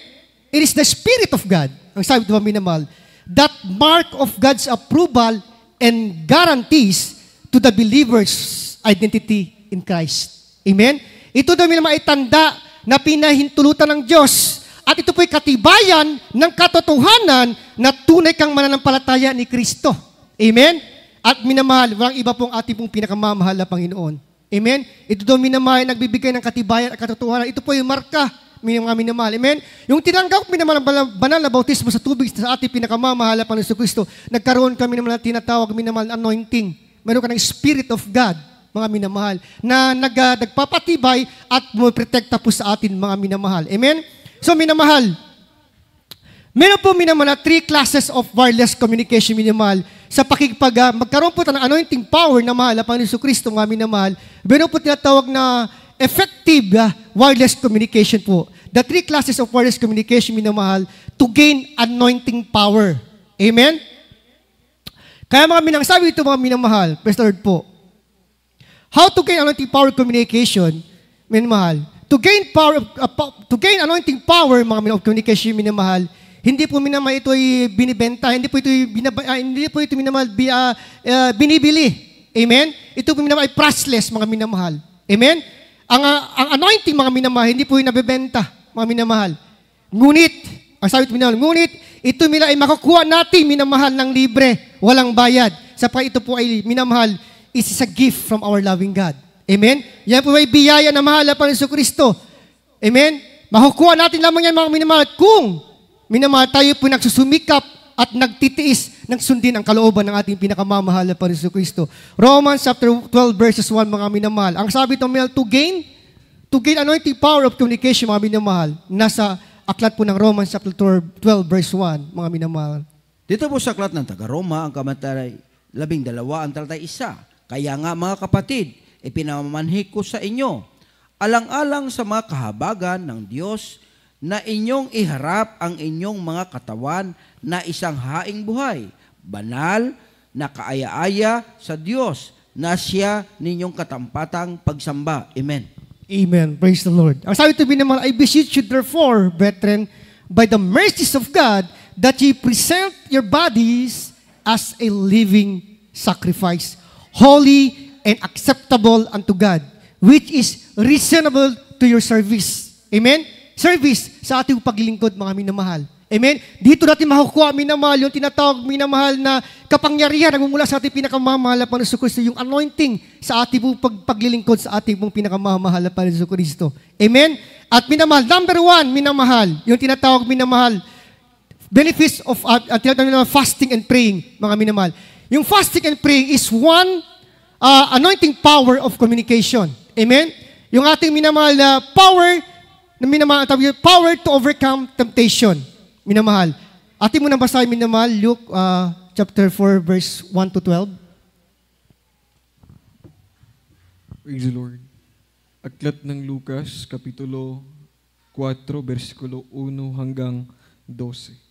It is the Spirit of God. Ang sabi ito minamahal, that mark of God's approval and guarantees to the believer's identity in Christ. Amen? Ito daw minamahal ay tanda na pinahintulutan ng Diyos. At ito po'y katibayan ng katotohanan na tunay kang mananampalataya ni Kristo. Amen? At minamahal, walang iba pong ating pong pinakamamahal na Panginoon. Amen? Ito daw minamahal, nagbibigay ng katibayan at katotohanan. Ito po yung marka, mga minamahal. Amen? Yung tinanggap minamahal ang banal na bautismo sa tubig sa ating pinakamamahal na Panginoon Kristo, nagkaroon kami naman na tinatawag minamahal anointing. Meron ka ng Spirit of God, mga minamahal, na nagpapatibay at protekta po sa atin, mga minamahal. Amen? So, minamahal, meron po minamahal na 3 classes of wireless communication, minamahal. Sa magkaroon po ng anointing power na mahal na Panginoon Kristo, mga minamahal, meron po tinatawag na effective wireless communication po. The 3 classes of wireless communication, minamahal, to gain anointing power. Amen? Kaya mga sabi ito mga minamahal, praise the Lord po. How to gain anointing power communication, minamahal. To gain anointing power, mga minamahal, communication, minamahal, hindi po minamahal ito ay binibenta, hindi po ito minamahal binibili. Amen? Ito po minamahal ay priceless, mga minamahal. Amen? Ang anointing, mga minamahal, hindi po yung nabibenta, mga minamahal. Ngunit, ang sabi ito minamahal, ngunit, ito ay makukuha natin, minamahal, ng libre, walang bayad. Sapagkat ito po ay minamahal, is a gift from our loving God. Amen? Yan po ay biyaya na mahal na Panginoon Kristo. Amen? Makukuha natin lamang yan, mga minamahal, kung minamahal tayo po nagsusumikap at nagtitiis ng sundin ang kalooban ng ating pinakamamahal na Panginoon Kristo. Romans chapter 12 verses 1, mga minamahal. Ang sabi ito, to gain anointing power of communication, mga minamahal, nasa aklat po ng Romans chapter 12 verse 1, mga minamahal. Dito po sa aklat ng taga-Roma, ang kamantaray 12 ang talatay 1. Kaya nga, mga kapatid, ipinamanhik ko sa inyo, alang-alang sa mga kahabagan ng Diyos, na inyong iharap ang inyong mga katawan na isang haing buhay, banal, na kaaya-aya sa Diyos, na siya ninyong katampatang pagsamba. Amen. Amen. Praise the Lord. Ang sabi ito naman, I beseech you therefore, brethren, by the mercies of God, that ye present your bodies as a living sacrifice, holy and acceptable unto God, which is reasonable to your service. Amen? Service sa ating paglilingkod, mga minamahal. Amen? Dito natin makukuha, minamahal, yung tinatawag, minamahal, na kapangyarihan na mumula sa ating pinakamamahal na Panginoon Kristo, yung anointing sa ating paglilingkod sa ating pinakamamahal na Panginoon Kristo. Amen? At minamahal, number 1, minamahal, yung tinatawag, minamahal, benefits of fasting and praying, mga minamahal. Yung fasting and praying is one anointing power of communication. Amen? Yung ating minamahal na power to overcome temptation. Minamahal. Ating mo nabasahin, minamahal, Luke chapter 4 verse 1 to 12. Praise the Lord. Aklat ng Lucas, kapitulo 4, versikulo 1 hanggang 12.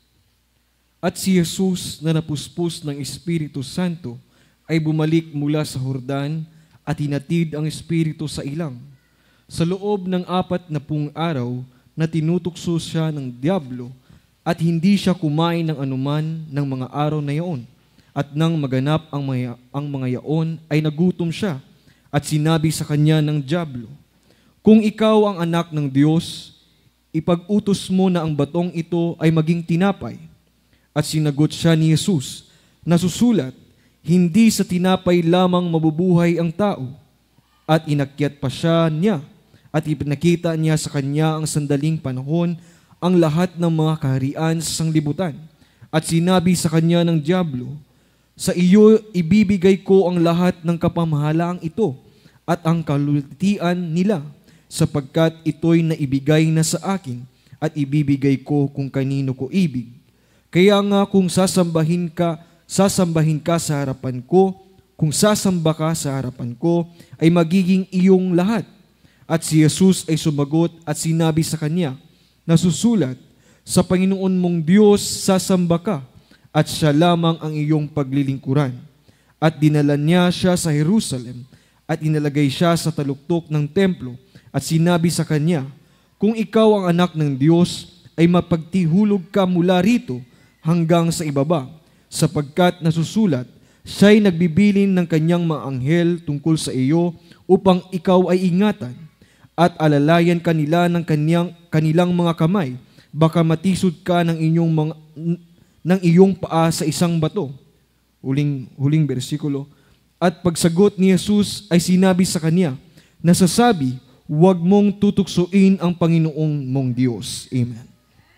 At si Jesus na napuspos ng Espiritu Santo ay bumalik mula sa Jordan at hinatid ang Espiritu sa ilang. Sa loob ng 40 araw na tinutukso siya ng diablo at hindi siya kumain ng anuman ng mga araw na iyon. At nang maganap ang mga yaon ay nagutom siya at sinabi sa kanya ng diablo, kung ikaw ang anak ng Diyos, ipag-utos mo na ang batong ito ay maging tinapay. At sinagot siya ni Jesus, nasusulat, hindi sa tinapay lamang mabubuhay ang tao. At inakyat pa siya niya at ipinakita niya sa kanya ang sandaling panahon ang lahat ng mga kaharian sa sanglibutan. At sinabi sa kanya ng diablo, sa iyo ibibigay ko ang lahat ng kapamahalaang ito at ang kalulitian nila, sapagkat ito'y naibigay na sa akin at ibibigay ko kung kanino ko ibig. Kaya nga kung sasambahin ka sa harapan ko, Kung sasamba ka sa harapan ko, ay magiging iyong lahat. At si Jesus ay sumagot at sinabi sa kanya, nasusulat, sa Panginoon mong Diyos sasamba ka, at siya lamang ang iyong paglilingkuran. At dinala niya siya sa Jerusalem, at inalagay siya sa taluktok ng templo, at sinabi sa kanya, kung ikaw ang anak ng Diyos, ay mapagtihulog ka mula rito hanggang sa ibaba, sapagkat nasusulat, siya'y nagbibilin ng kanyang mga anghel tungkol sa iyo upang ikaw ay ingatan at alalayan kanila ng kanilang mga kamay, baka matisod ka ng iyong paa sa isang bato. Huling bersikulo. At pagsagot ni Jesus ay sinabi sa kanya, nasasabi, huwag mong tutuksoin ang Panginoong mong Diyos. Amen.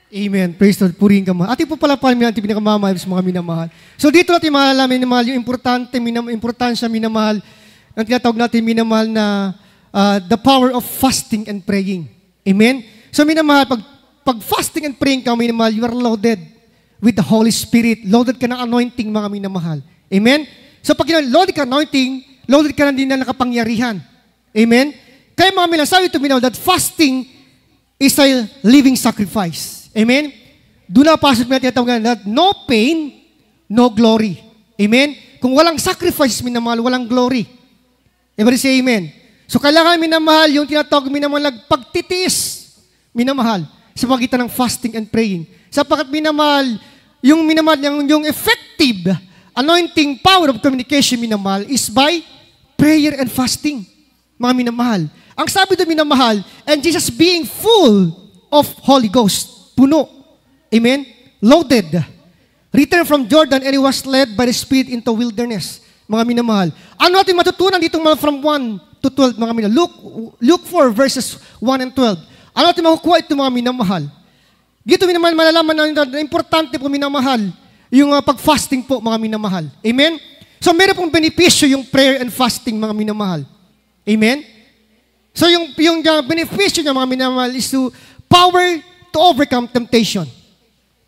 Amen. Praise the Lord. Purihin ka, mahal. Ating po pala ating pinakamamahal sa mga minamahal. So dito natin malalaman, minamahal, yung importansya, minamahal, ang tinatawag natin, minamahal, na the power of fasting and praying. Amen? So minamahal, pag fasting and praying ka, minamahal, you are loaded with the Holy Spirit. Loaded ka ng anointing, mga minamahal. Amen? So pag loaded ka anointing, loaded ka na din na nakapangyarihan. Amen? Kaya mga minamahal, sabi ito, minamahal, that fasting is a living sacrifice. Amen? Doon na pasok natin tinatawag na no pain, no glory. Amen? Kung walang sacrifice, minamahal, walang glory. Everybody say amen. So kailangan, minamahal, yung tinatawag, minamahal, pagtitiis, minamahal, sa pagitan ng fasting and praying. Sapagkat, minamahal, yung effective anointing power of communication, minamahal, is by prayer and fasting. Mga minamahal. Ang sabi doon, minamahal, and Jesus being full of Holy Ghost. Puno. Amen? Loaded. Returned from Jordan and he was led by the Spirit into wilderness. Mga minamahal. Ano natin matutunan dito from 1 to 12, mga minamahal? Luke 4 verses 1 and 12. Ano natin makukuha ito, mga minamahal? Dito, minamahal, malalaman na importante po, minamahal, yung pag-fasting po, mga minamahal. Amen? So, meron pong benepisyo yung prayer and fasting, mga minamahal. Amen? So, yung benepisyo niya, mga minamahal, is to power to overcome temptation.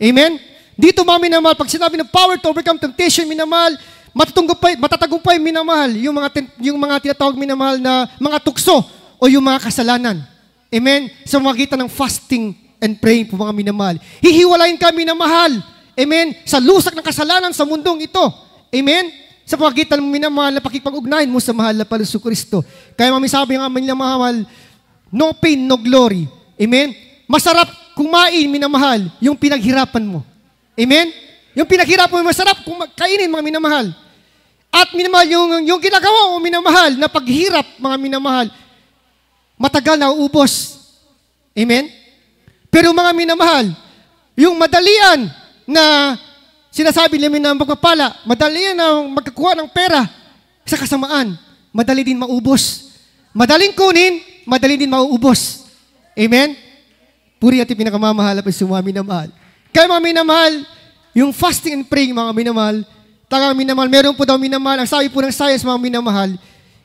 Amen? Dito, mga minamahal, pag sinabi ng power to overcome temptation, minamahal, matatagumpay, minamahal, yung mga tinatawag, minamahal, na mga tukso o yung mga kasalanan. Amen? Sa magitan ng fasting and praying po, mga minamahal. Hihiwalayin ka, minamahal. Amen? Sa lusak ng kasalanan sa mundong ito. Amen? Sa magitan ng minamahal na pakipag-ugnayan mo sa mahal na Panginoon Kristo. Kaya sabi nga, minamahal, no pain, no glory. Amen? Masarap kumain, minamahal, yung pinaghirapan mo. Amen? Yung pinaghirapan mo, masarap kainin, mga minamahal. At minamahal, yung ginagawa mo, minamahal, na paghirap, mga minamahal, matagal na uubos. Amen? Pero mga minamahal, yung madalian na sinasabi namin na magpapala, madalian na magkakuha ng pera sa kasamaan, madali din maubos. Madaling kunin, madali din mauubos. Amen? Puri at pinakamamahal at mga minamahal. Kaya mga minamahal, yung fasting and praying, mga minamahal, talagang minamahal, meron po daw minamahal, ang sabi po ng science, mga minamahal,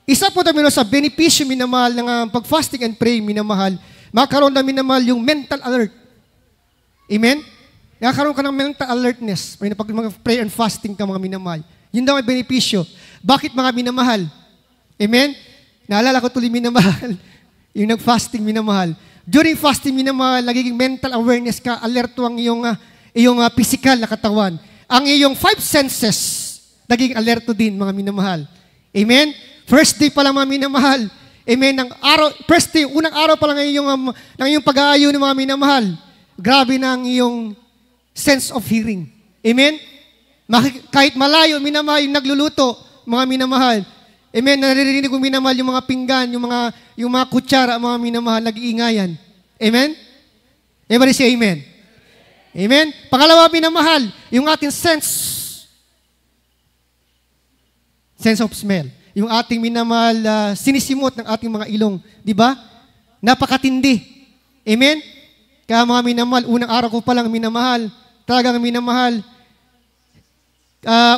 isa po daw sa benepisyo, minamahal, ng pag-fasting and praying, minamahal, makakaroon daw minamahal yung mental alert. Amen? Nakakaroon ka ng mental alertness pag mga prayer and fasting ka, mga minamahal. Yun daw ang benepisyo. Bakit, mga minamahal? Amen? Naalala ko tuloy, minamahal, yung nag-fasting, minamahal. During fasting, minamahal, nagiging mental awareness ka, alerto ang iyong physical na katawan. Ang iyong 5 senses, naging alerto din, mga minamahal. Amen? First day pa lang, mga minamahal. Amen? First day, unang araw pa lang ng iyong pag-aayo ng mga minamahal. Grabe na ang iyong sense of hearing. Amen? Kahit malayo, minamahal, yung nagluluto, mga minamahal. Amen? Naririnig ko, minamahal, yung mga pinggan, yung mga kutsara, mga minamahal, nag-iingayan. Amen? Everybody say amen. Amen? Pangalawa, minamahal, yung ating sense of smell. Yung ating minamahal, sinisimot ng ating mga ilong. Di ba? Napakatindi. Amen? Kaya mga minamahal, unang araw ko pa lang minamahal, talagang minamahal,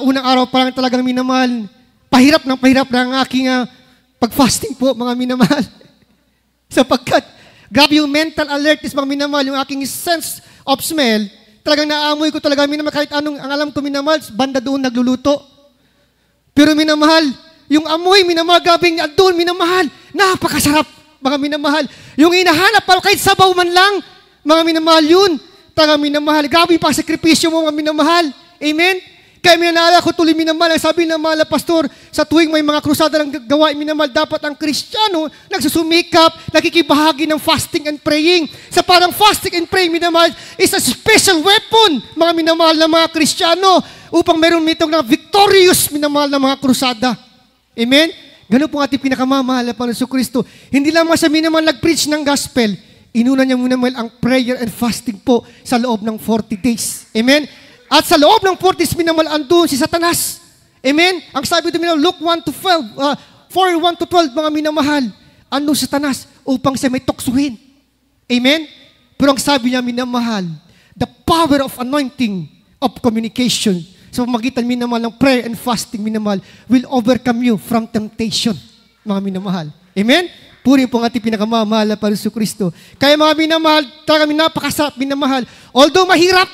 unang araw pa lang talagang minamahal, pahirap ng aking pag-fasting po, mga minamahal. Sapagkat, grabe yung mental alertness, mga minamahal, yung aking sense of smell, talagang naamoy ko talaga, minamahal, kahit anong, ang alam ko, minamahal, banda doon nagluluto. Pero minamahal, yung amoy, minamahal, gabing doon, minamahal, napakasarap, mga minamahal. Yung hinahanap, kahit sabaw man lang, mga minamahal yun. Taga minamahal, grabe pa sakripisyo mo, mga minamahal. Amen? Kaya minamahal ako tuloy minamahal. Ang sabi ng mahal na pastor, sa tuwing may mga krusada ng gawain minamahal, dapat ang Kristiyano nagsusumikap, nakikibahagi ng fasting and praying. Sa parang fasting and praying, minamahal, is a special weapon, mga minamahal na mga Kristiyano, upang meron mitong na victorious minamahal na mga krusada. Amen? Ganun po ating pinakamamahal na Panginoon Kristo. Hindi lamang sa minamahal nag-preach ng gospel, inuna niya muna ang prayer and fasting po sa loob ng 40 days. Amen? At sa loob ng 40 days, minamahal, andun si Satanas. Amen? Ang sabi ito, Luke 4:1-12, mga minamahal, andun si Satanas upang siya may tuksuhin. Amen? Pero ang sabi niya, minamahal, the power of anointing of communication, sa pamagitan minamahal ng prayer and fasting, minamahal, will overcome you from temptation, mga minamahal. Amen? Puri po ang ating pinakamamahal na Panginoon Kristo. Kaya mga minamahal, talaga napakasarap minamahal. Although mahirap,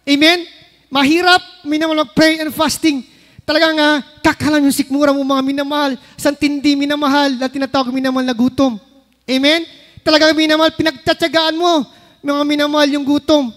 amen? Mahirap, minamahal, pray and fasting. Talagang kakalam yung sikmura mo, mga minamahal. Santindi, minamahal, na tinatawag minamahal na gutom. Amen? Talagang minamahal, pinagtatsagaan mo, mga minamahal, yung gutom.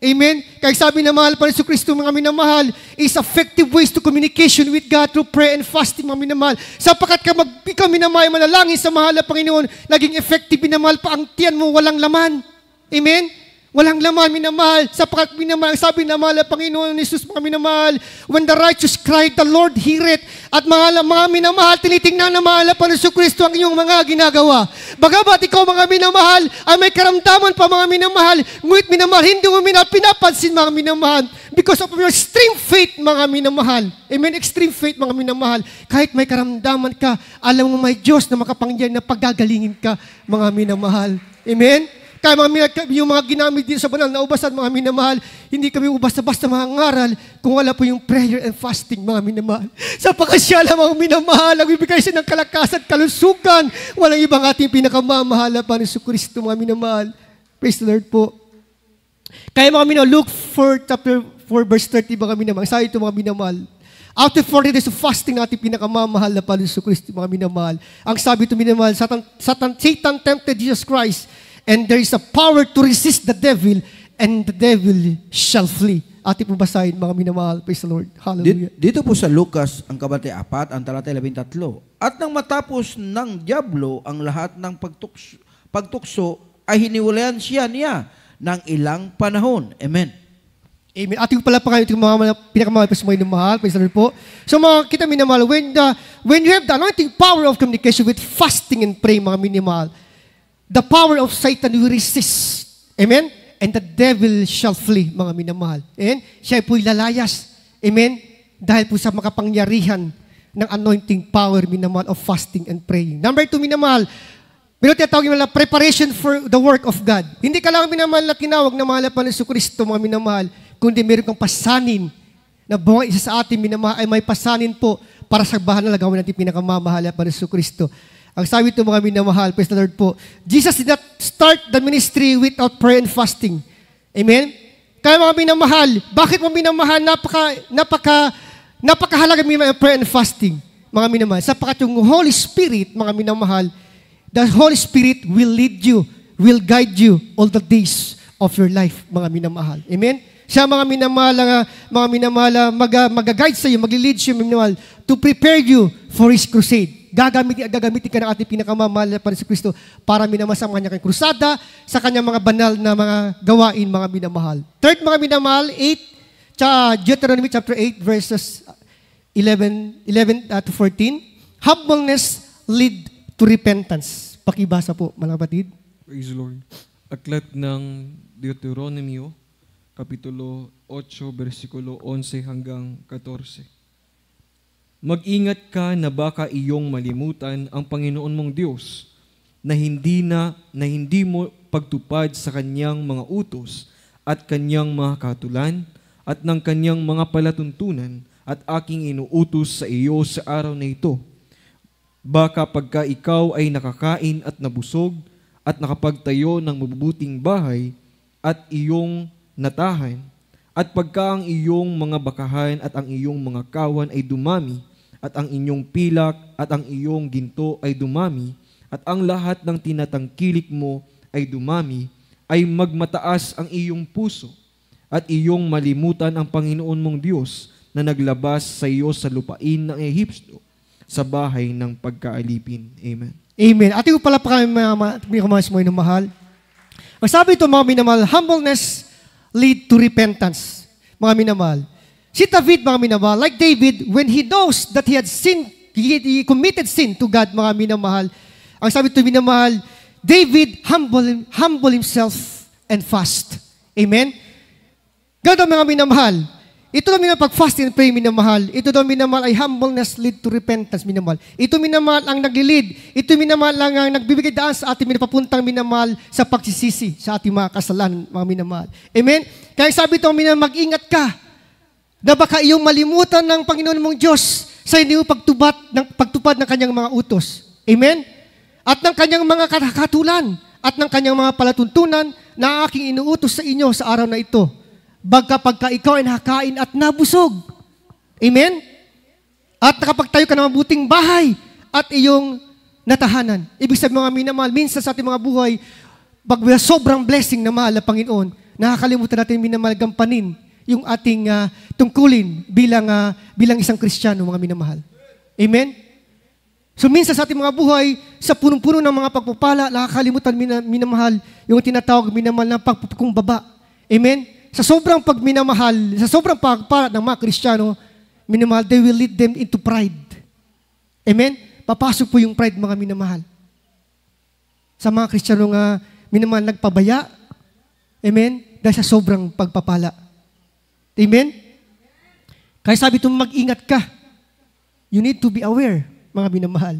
Amen? Kaya sabi na mahal pa rin sa Kristo, mga minamahal, is effective ways to communication with God through prayer and fasting, mga minamahal. Sapagat ikaw minamahal, manalangin sa mahal na Panginoon, naging effective, minamahal pa ang tiyan mo, walang laman. Amen? Walang laman, minamahal. Sapagat minamahal, sabi na mahal na Panginoon Jesus, mga minamahal, when the righteous cry, the Lord hear it. At mga minamahal, tinitingnan na mahal na Panginoon Kristo ang iyong mga ginagawa. Bagamat ikaw, mga minamahal, ay may karamdaman pa, mga minamahal, ngunit minamahal, hindi mo pinapansin, mga minamahal, because of your extreme faith, mga minamahal. Amen? Extreme faith, mga minamahal. Kahit may karamdaman ka, alam mo may Diyos na makapangyarihan na pagagalingin ka, mga minamahal. Amen? Kaya yung mga ginamit dito sa banal na ubasan, mga minamahal, hindi kami ubasta-basta mga ngaral kung wala po yung prayer and fasting, mga minamahal. Sapagkat siya lang mga minamahal, nagbibigay siya ng kalakasan, kalusugan. Walang ibang ating pinakamamahal na Panginoon Kristo, mga minamahal. Praise the Lord po. Kaya mga minamahal, Luke 4, chapter 4, verse 30, mga minamahal. Sabi ito, mga minamahal. After 40 days of fasting natin pinakamamahal na Panginoon Kristo, mga minamahal. Ang sabi ito, minamahal, Satan tempted Jesus Christ, and there is a power to resist the devil, and the devil shall flee. Ating po basahin, mga minamahal. Praise the Lord. Hallelujah. Dito po sa Lucas, ang kabanata 4, ang talata 13. At nang matapos ng Diablo ang lahat ng pagtukso, ay hiniwalayan niya ng ilang panahon. Amen. Amen. Ating pala pa kayo, pinakamahal pa sa mga minamahal. Praise the Lord po. So mga kita minamahal, when you have the anointing power of communication with fasting and praying, mga minamahal, the power of Satan will resist. Amen? And the devil shall flee, mga minamahal. Amen? Siya po'y lalayas. Amen? Dahil po sa makapangyarihan ng anointing power, minamahal, of fasting and praying. Number 2, minamahal, tinatawag nila preparation for the work of God. Hindi ka lang minamahal na tinawag na mahal na Panginoon Kristo, mga minamahal, kundi meron kang pasanin na bawang isa sa atin, minamahal, ay may pasanin po para sa bahan na gawin natin pinakamamahal na Panginoon Kristo. Ang sabi ito, mga minamahal, praise the Lord po, Jesus did not start the ministry without prayer and fasting. Amen? Kaya mga minamahal, bakit mga minamahal, napakahalaga minamahal prayer and fasting, mga minamahal, sapagat yung Holy Spirit, mga minamahal, the Holy Spirit will lead you, will guide you all the days of your life, mga minamahal. Amen? Siya, mga minamahal, mag-guide sa iyo, mag-lead siya, minamahal, to prepare you for His crusade. Gagamitin ka ng ating pinakamamahal na Panginoon Kristo para minamahal niya kanyang krusada sa kanyang mga banal na mga gawain, mga minamahal. Third, mga minamahal, Deuteronomy chapter 8, verses 11 to 14. Humbleness lead to repentance. Pakibasa po, mga kapatid. Praise the Lord. Aklat ng Deuteronomio, Kapitulo 8, versikulo 11 hanggang 14. Mag-ingat ka na baka iyong malimutan ang Panginoon mong Diyos na hindi mo pagtupad sa kanyang mga utos at kanyang mga katulan at ng kanyang mga palatuntunan at aking inuutos sa iyo sa araw na ito. Baka pagka ikaw ay nakakain at nabusog at nakapagtayo ng mabubuting bahay at iyong natahan, at pagka ang iyong mga bakahan at ang iyong mga kawan ay dumami, at ang inyong pilak at ang iyong ginto ay dumami, at ang lahat ng tinatangkilik mo ay dumami, ay magmataas ang iyong puso, at iyong malimutan ang Panginoon mong Diyos na naglabas sa iyo sa lupain ng Ehipto, sa bahay ng pagkaalipin. Amen. Amen. Ating ko pala pa kami mga mo mahal. Ang sabi ito mga minamahal, humbleness lead to repentance. Mga minamahal. Si David, mga minamahal, like David, when he knows that he had sinned, he committed sin to God, mga minamahal. Ang sabi ito minamahal, David humble himself and fast. Amen? Ganun mga minamahal. Ito daw minamahal, pag-fast and pray, minamahal. Ito daw minamahal ay humbleness lead to repentance, minamahal. Ito minamahal ang nag-lead. Ito minamahal lang ang nagbibigay daan sa ating minapapuntang minamahal sa pagsisisi sa ating mga kasalanan, mga minamahal. Amen? Kaya sabi ito, minamahal, mag-ingat ka na baka iyong malimutan ng Panginoon mong Diyos sa hindi mo pagtupad ng kanyang mga utos. Amen? At ng kanyang mga katulad at ng kanyang mga palatuntunan na aking inuutos sa inyo sa araw na ito. Pagka ikaw ay nakakain at nabusog. Amen? At nakapagtayo ka ng mabuting bahay at iyong natahanan. Ibig sabihin mga minamahal, minsan sa ating mga buhay, pag sobrang blessing na mahal na Panginoon, nakakalimutan natin minamahal gampanin yung ating tungkulin bilang isang Kristiyano, mga minamahal. Amen? So minsan sa ating mga buhay, sa punong-puno ng mga pagpupala, nakakalimutan minamahal yung tinatawag minamahal na pagpupukumbaba. Amen? Sa sobrang pagminamahal, sa sobrang pagpala ng mga Kristiyano, minamahal, they will lead them into pride. Amen? Papasok po yung pride, mga minamahal. Sa mga Kristiyano nga, minamahal, nagpabaya. Amen? Dahil sa sobrang pagpapala. Amen? Kaya sabi ito, mag-ingat ka. You need to be aware, mga minamahal.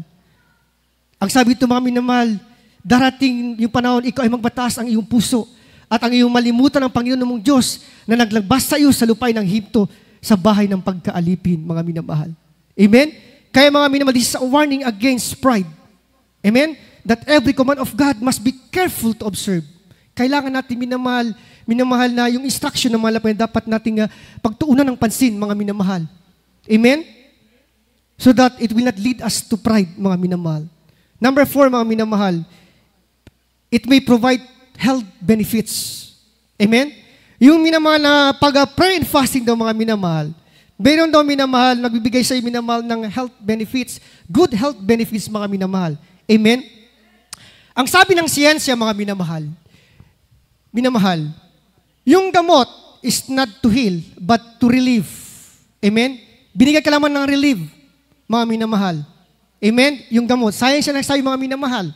Ang sabi ito, mga minamahal, darating yung panahon, ikaw ay magbataas ang iyong puso at ang iyong malimutan ng Panginoon mong Diyos na naglabas sa iyo sa lupain ng Ehipto sa bahay ng pagkaalipin, mga minamahal. Amen? Kaya mga minamahal, this is a warning against pride. Amen? That every command of God must be careful to observe. Kailangan natin minamahal na yung instruction ng mga lapay dapat nating pagtuunan ng pansin, mga minamahal. Amen? So that it will not lead us to pride, mga minamahal. Number 4, mga minamahal, it may provide health benefits. Amen? Yung minamahal na pag-prayer and fasting daw, mga minamahal, mayroon daw minamahal, nagbibigay sa iyo minamahal ng health benefits, good health benefits, mga minamahal. Amen? Ang sabi ng siyensya, mga minamahal, yung gamot is not to heal, but to relieve. Amen? Binigay ka lamang ng relieve, mga minamahal. Amen? Yung gamot. Science na nagsabi, mga minamahal.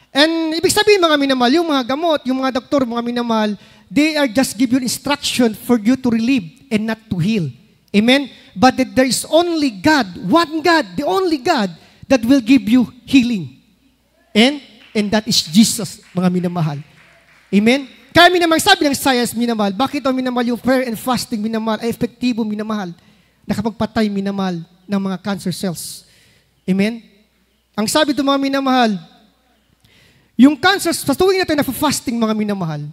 And ibig sabihin, mga minamahal, yung mga gamot, yung mga doktor, mga minamahal, they are just give you instruction for you to relieve and not to heal. Amen? But that there is only God, one God, the only God that will give you healing. And that is Jesus, mga minamahal. Amen? Kaya minamahal, sabi ng science, minamahal, bakit ang minamahal yung prayer and fasting, minamahal, ay epektibo, minamahal, nakapagpatay, minamahal, ng mga cancer cells. Amen? Ang sabi ito, mga minamahal, yung cancer, sa tuwing natin na-fasting, mga minamahal,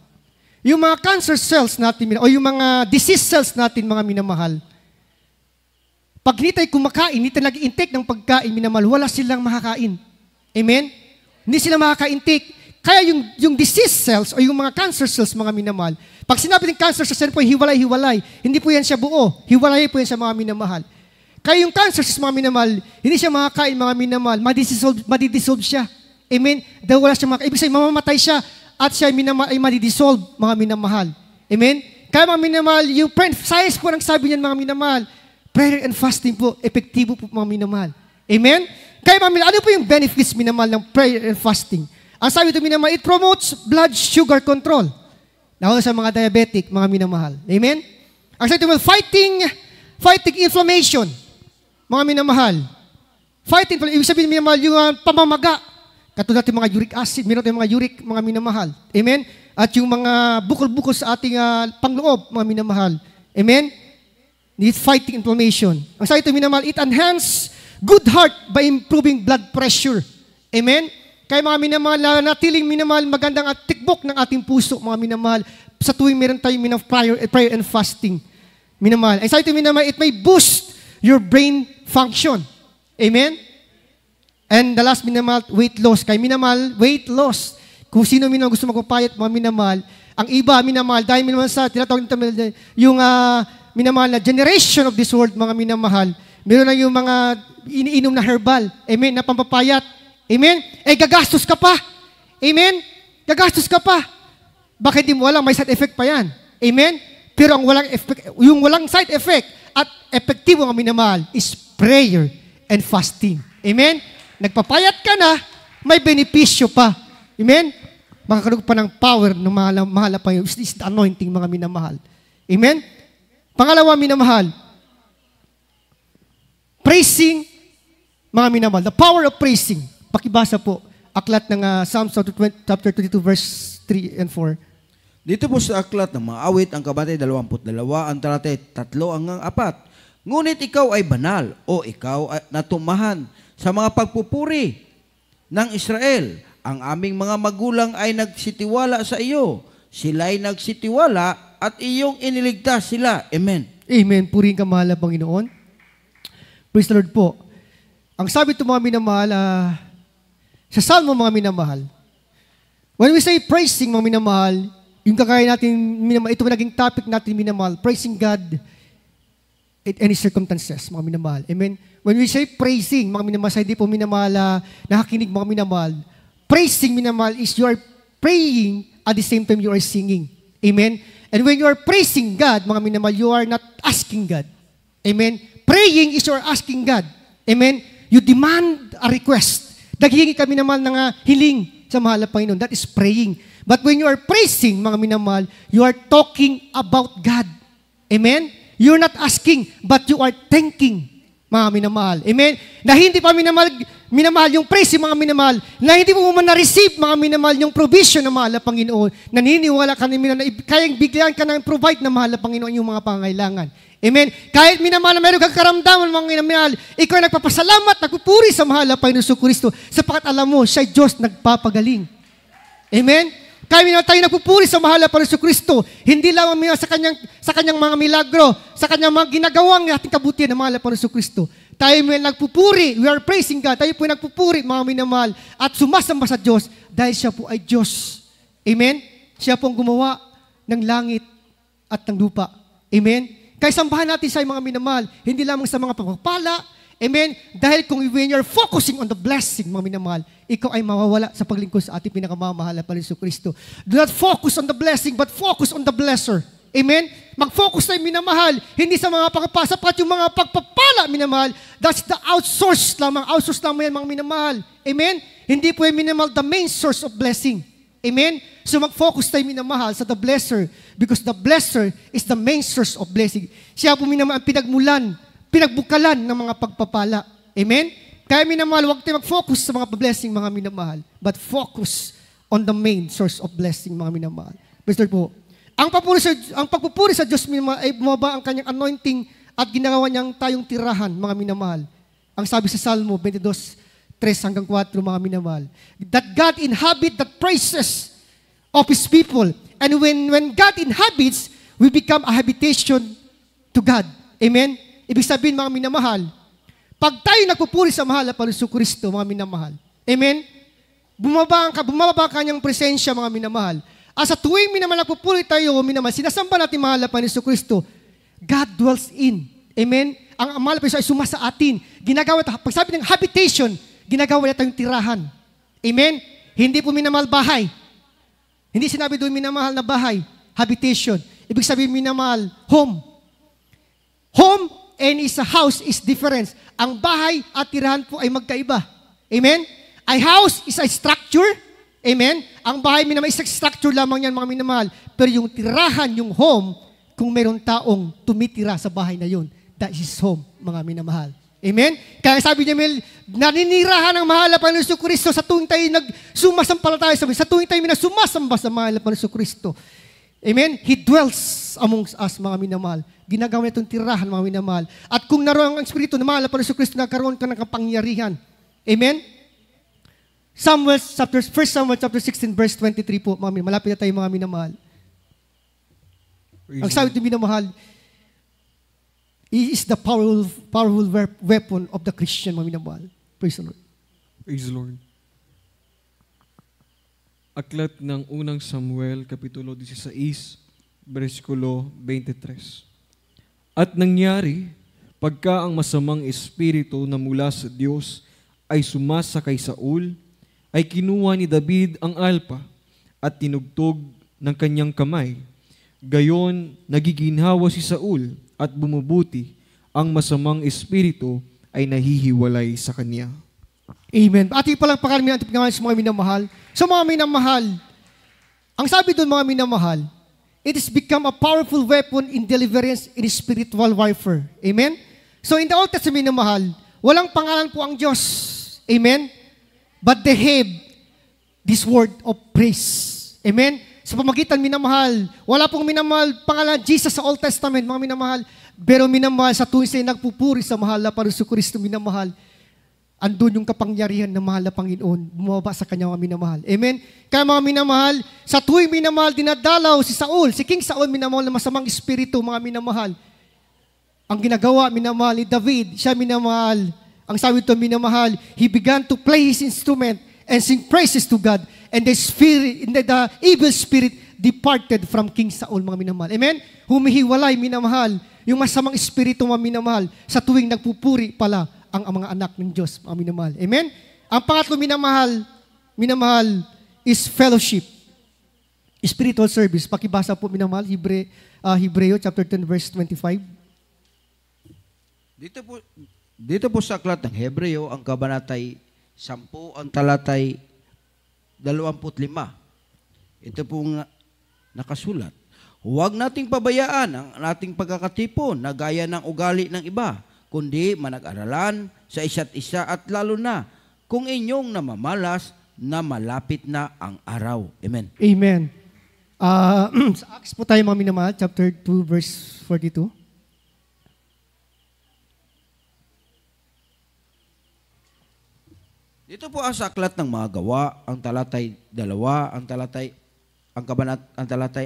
yung mga cancer cells natin, o yung mga disease cells natin, mga minamahal, pag hindi tayo kumakain, hindi tayo nag-intake ng pagkain, minamahal, wala silang makakain. Amen? Hindi sila makaka-intake. Kaya yung disease cells, o yung mga cancer cells, mga minamahal, pag sinabi ng cancer cells, po hiwalay-hiwalay. Hindi po yan siya buo. Hiwalay po yan sa mga minamahal. Kaya yung cancer cells, mga minamahal, hindi siya makakain, mga minamahal, madidissolve siya. Amen? Dahil wala siya ibig sabihin, mamamatay siya at siya ay madidissolve, mga minamahal. Amen? Kaya mga minamahal, yung science po ng sabi niyan, mga minamahal, prayer and fasting po, epektibo po, mga minamahal. Amen? Kaya mga minamahal, ano po yung benefits, minamahal, ng prayer and fasting? Ang sabi ito, minamahal, it promotes blood sugar control. Lalo sa mga diabetic, mga minamahal. Amen? Ang sabi ito, fighting inflammation, mga minamahal. Fighting, ibig sabihin, minamahal, yung pamamaga. Katulad natin mga uric acid, meron tayong mga uric, mga minamahal. Amen? At yung mga bukol-bukol sa ating pangloob, mga minamahal. Amen? Need fighting inflammation. Ang sabi ito, minamahal, it enhance good heart by improving blood pressure. Amen? Kaya mga minamahal, natiling minamahal, magandang tikbok ng ating puso, mga minamahal, sa tuwing meron tayong prayer and fasting. Minamahal. Ang sabi ito, minamahal, it may boost your brain function. Amen? And the last minamahal, weight loss. Kaya minamahal, weight loss. Kung sino minamahal gusto magpapayat, mga minamahal. Ang iba, minamahal, dahil minamahal sa, tinatawag nito, yung minamahal na generation of this world, mga minamahal. Meron na yung mga iniinom na herbal. Amen? Na pampapayat. Amen? Gagastos ka pa. Amen? Gagastos ka pa. Bakit di mo alam? May side effect pa yan. Amen? Pero yung walang side effect at epektibo ang minamahal is prayer and fasting. Amen? Nagpapayat ka na, may benepisyo pa. Amen? Makakaroon pa ng power ng mahal pa yun. Is the anointing, mga minamahal. Amen? Pangalawa, minamahal. Praising, mga minamahal. The power of praising. Pakibasa po. Aklat ng Psalms chapter 22, verse 3 and 4. Dito po sa aklat ng mga awit, ang kabatay 22, ang talatay 3 hanggang 4. Ngunit ikaw ay banal, o ikaw ay natumahan sa mga pagpupuri ng Israel. Ang aming mga magulang ay nagsitiwala sa iyo. Sila'y nagsitiwala at iyong iniligtas sila. Amen. Amen. Purihin ka, mahal na Panginoon. Praise the Lord po. Ang sabi ito, mga minamahal, sa Salmo, mga minamahal, when we say praising, mga minamahal, yung kakaya natin, minamahal, ito naging topic natin, minamahal, praising God in any circumstances, mga minamahal. Amen? When we say praising, mga minamahal, hindi po minamahal, nakakinig, mga minamahal. Praising, minamahal, is you are praying at the same time you are singing. Amen? And when you are praising God, mga minamahal, you are not asking God. Amen? Praying is you are asking God. Amen? You demand a request. Naghihingi kami naman ng hiling sa mahal na Panginoon. That is praying. But when you are praising, mga minamahal, you are talking about God. Amen? You're not asking, but you are thanking, mga minamahal. Amen? Na hindi pa minamahal yung praising, mga minamahal. Na hindi mo man na-receive, mga minamahal, yung provision ng mahal na Panginoon. Naniniwala ka na kayang bigyan ka ng provide ng mahal na Panginoon yung mga pangailangan. Amen? Kahit minamahal na meron kang karamdaman, mga minamahal, ikaw ay nagpapasalamat, nagpupuri sa mahal na Panginoon Kristo, sapagat alam mo, siya Diyos nagpapagaling. Amen? Kaya minamahal tayo nagpupuri sa mahal na Panginoon Kristo, hindi lamang minamahal sa kanyang mga milagro, sa kanyang mga ginagawang ating kabutihan ng mahal na Panginoon Kristo. Tayo may nagpupuri, we are praising God, tayo po nagpupuri, mga minamahal, at sumasamba sa Diyos dahil siya po ay Diyos. Amen? Siya po ang gumawa ng langit at ng lupa. Amen? Kaya sambahan natin sa mga minamahal, hindi lamang sa mga pagpapala. Amen? Dahil kung when you're focusing on the blessing, mga minamahal, ikaw ay mawawala sa paglingkod sa ating pinakamamahal na Panginoon Kristo. Do not focus on the blessing, but focus on the blesser. Amen? Mag-focus tayo, minamahal, hindi sa mga pagpapasa, pat yung mga pagpapala, minamahal, that's the outsource lamang yan, mga minamahal. Amen? Hindi po yung minamahal the main source of blessing. Amen? So mag-focus tayo, minamahal, sa the blesser because the blesser is the main source of blessing. Siya po, minamahal, ang pinagbukalan ng mga pagpapala. Amen? Kaya, minamahal, huwag tayo mag-focus sa mga blessing, mga minamahal, but focus on the main source of blessing, mga minamahal. Pastor po, ang pagpupuri sa Diyos, minamahal, ay bumaba ang kanyang anointing at ginagawa niyang tayong tirahan, mga minamahal. Ang sabi sa Salmo 22:3 hanggang 4, mga minamahal, that God inhabit the praises of His people. And when God inhabits, we become a habitation to God. Amen? Ibig sabihin, mga minamahal, pag tayo nagpupuri sa mahal na Panginoon Kristo, mga minamahal, amen? Bumaba ang kanyang presensya, mga minamahal. At sa tuwing minamahal nagpupuri tayo, minamahal, sinasamba natin mahal na Panginoon Kristo, God dwells in. Amen? Ang mahal na Panginoon ay sumasa atin. Pag sabi ng habitation, ginagawa niya tayong tirahan. Amen? Hindi po minamahal bahay. Hindi sinabi doon minamahal na bahay. Habitation. Ibig sabihin minamahal, home. Home and is a house is different. Ang bahay at tirahan po ay magkaiba. Amen? A house is a structure. Amen? Ang bahay, minamahal, is a structure lamang yan, mga minamahal. Pero yung tirahan, yung home, kung mayroong taong tumitira sa bahay na yun, that is home, mga minamahal. Amen? Kaya sabi niya, naninirahan ang mahal na Panginoon Kristo sa tuwing tayo nagsumasampalataya sa tuwing tayo sumasamba sa mahal na Panginoon Kristo. Amen? He dwells amongst us, mga minamahal. Ginagawa niya itong tirahan, mga minamahal. At kung naroon ang Espiritu ng mahal na Panginoon Kristo, nagkaroon ka ng kapangyarihan. Amen? 1 Samuel chapter 16, verse 23 po, mga minamahal. Malapit na tayo, mga minamahal. Ang sabi ito, minamahal, It is the powerful weapon of the Christian, mga minamahal. Praise the Lord. Praise the Lord. Aklat ng unang Samuel, Kapitulo 16, versikulo 23. At nangyari, pagka ang masamang espiritu na mula sa Diyos ay sumasa kay Saul, ay kinuha ni David ang alpa at tinugtog ng kanyang kamay. Gayon, nagiginhawa si Saul at bumubuti, ang masamang espiritu ay nahihiwalay sa kanya. Amen. Ating palang pakalang ating pinangalan sa mga minamahal. Sa mga minamahal, ang sabi doon mga minamahal, it has become a powerful weapon in deliverance in spiritual warfare. Amen? So in the Old Testament minamahal, walang pangalan po ang Diyos. Amen? But they have this word of praise. Amen? Sa pamagitan minamahal, wala pong minamahal pangalan Jesus sa Old Testament, mga minamahal. Pero minamahal sa tuwing sila nagpupuri sa mahal na Kristo minamahal, andun yung kapangyarihan ng mahal na Panginoon, bumaba sa kanya mga minamahal. Amen? Kaya mga minamahal, sa tuwing minamahal, dinadalaw si Saul, si King Saul minamahal na masamang espiritu, mga minamahal. Ang ginagawa, minamahal ni David, siya minamahal. Ang sabi ito, minamahal, he began to play his instrument and sing praises to God, and the evil spirit departed from King Saul, mga minamahal. Amen? Humihiwalay, minamahal, yung masamang espiritu, mga minamahal, sa tuwing nagpupuri pala ang mga anak ng Diyos, mga minamahal. Amen? Ang pangatlo, minamahal is fellowship. Spiritual service. Pakibasa po, minamahal, Hebreo chapter 10, verse 25. Dito po sa aklat ng Hebreo, ang kabanatay 10, ang talatay 25. Ito pong nakasulat. Huwag nating pabayaan ang ating pagkakatipon na gaya ng ugali ng iba, kundi manag-aralan sa isa't isa at lalo na kung inyong namamalas na malapit na ang araw. Amen. Amen. Sa Acts po tayo, mga minamahal, chapter 2, verse 42. Dito po sa aklat ng mga gawa, ang talatay 2, ang talatay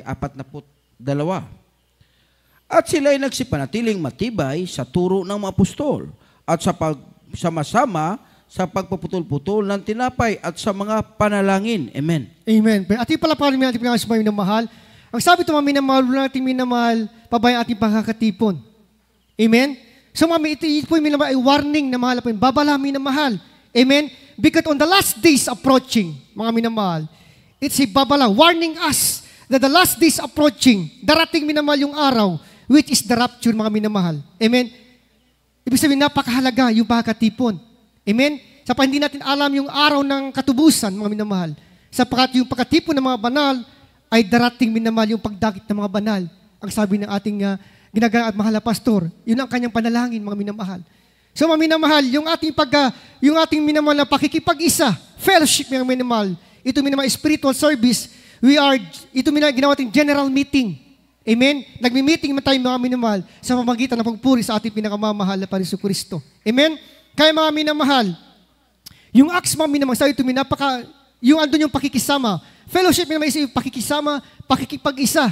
42. At sila'y nagsipanatiling matibay sa turo ng mga apostol at sa pagsama-sama sa pagpuputol-putol ng tinapay at sa mga panalangin. Amen. Amen. Pero ating pala pa rin ating pinangalan sa mga minamahal. Ang sabi ito, mga minamahal, wala nating minamahal, pabayang ating pagkakatipon. Amen? So mga ito po yung minamahal, ay warning na mahal po yung babala, minamahal. Amen? Because on the last days approaching, mga minamahal, it's a babala, warning us that the last days approaching, darating minamahal yung araw, which is the rapture, mga minamahal. Amen? Ibig sabihin, napakahalaga yung pagkatipon. Amen? Sapagkat hindi natin alam yung araw ng katubusan, mga minamahal. Sapagkat yung pagkatipon ng mga banal, ay darating minamahal yung pagdakit ng mga banal. Ang sabi ng ating ginagawa at mahal na pastor, yun ang kanyang panalangin, mga minamahal. So mga minamahal, yung ating minamahal na pakikipag-isa, fellowship, mga minamahal, ito minamahal spiritual service, ito ginawa ating general meeting. Amen? Nagmi-meeting man tayo, mga minamahal, sa pamagitan ng pagpuri sa ating pinakamamahal na Kristo. Amen? Kaya mga minamahal, yung acts, mga minamahal, sa ito yung andun yung pakikisama. Fellowship, minamahal, is pakikisama, pakikipag-isa.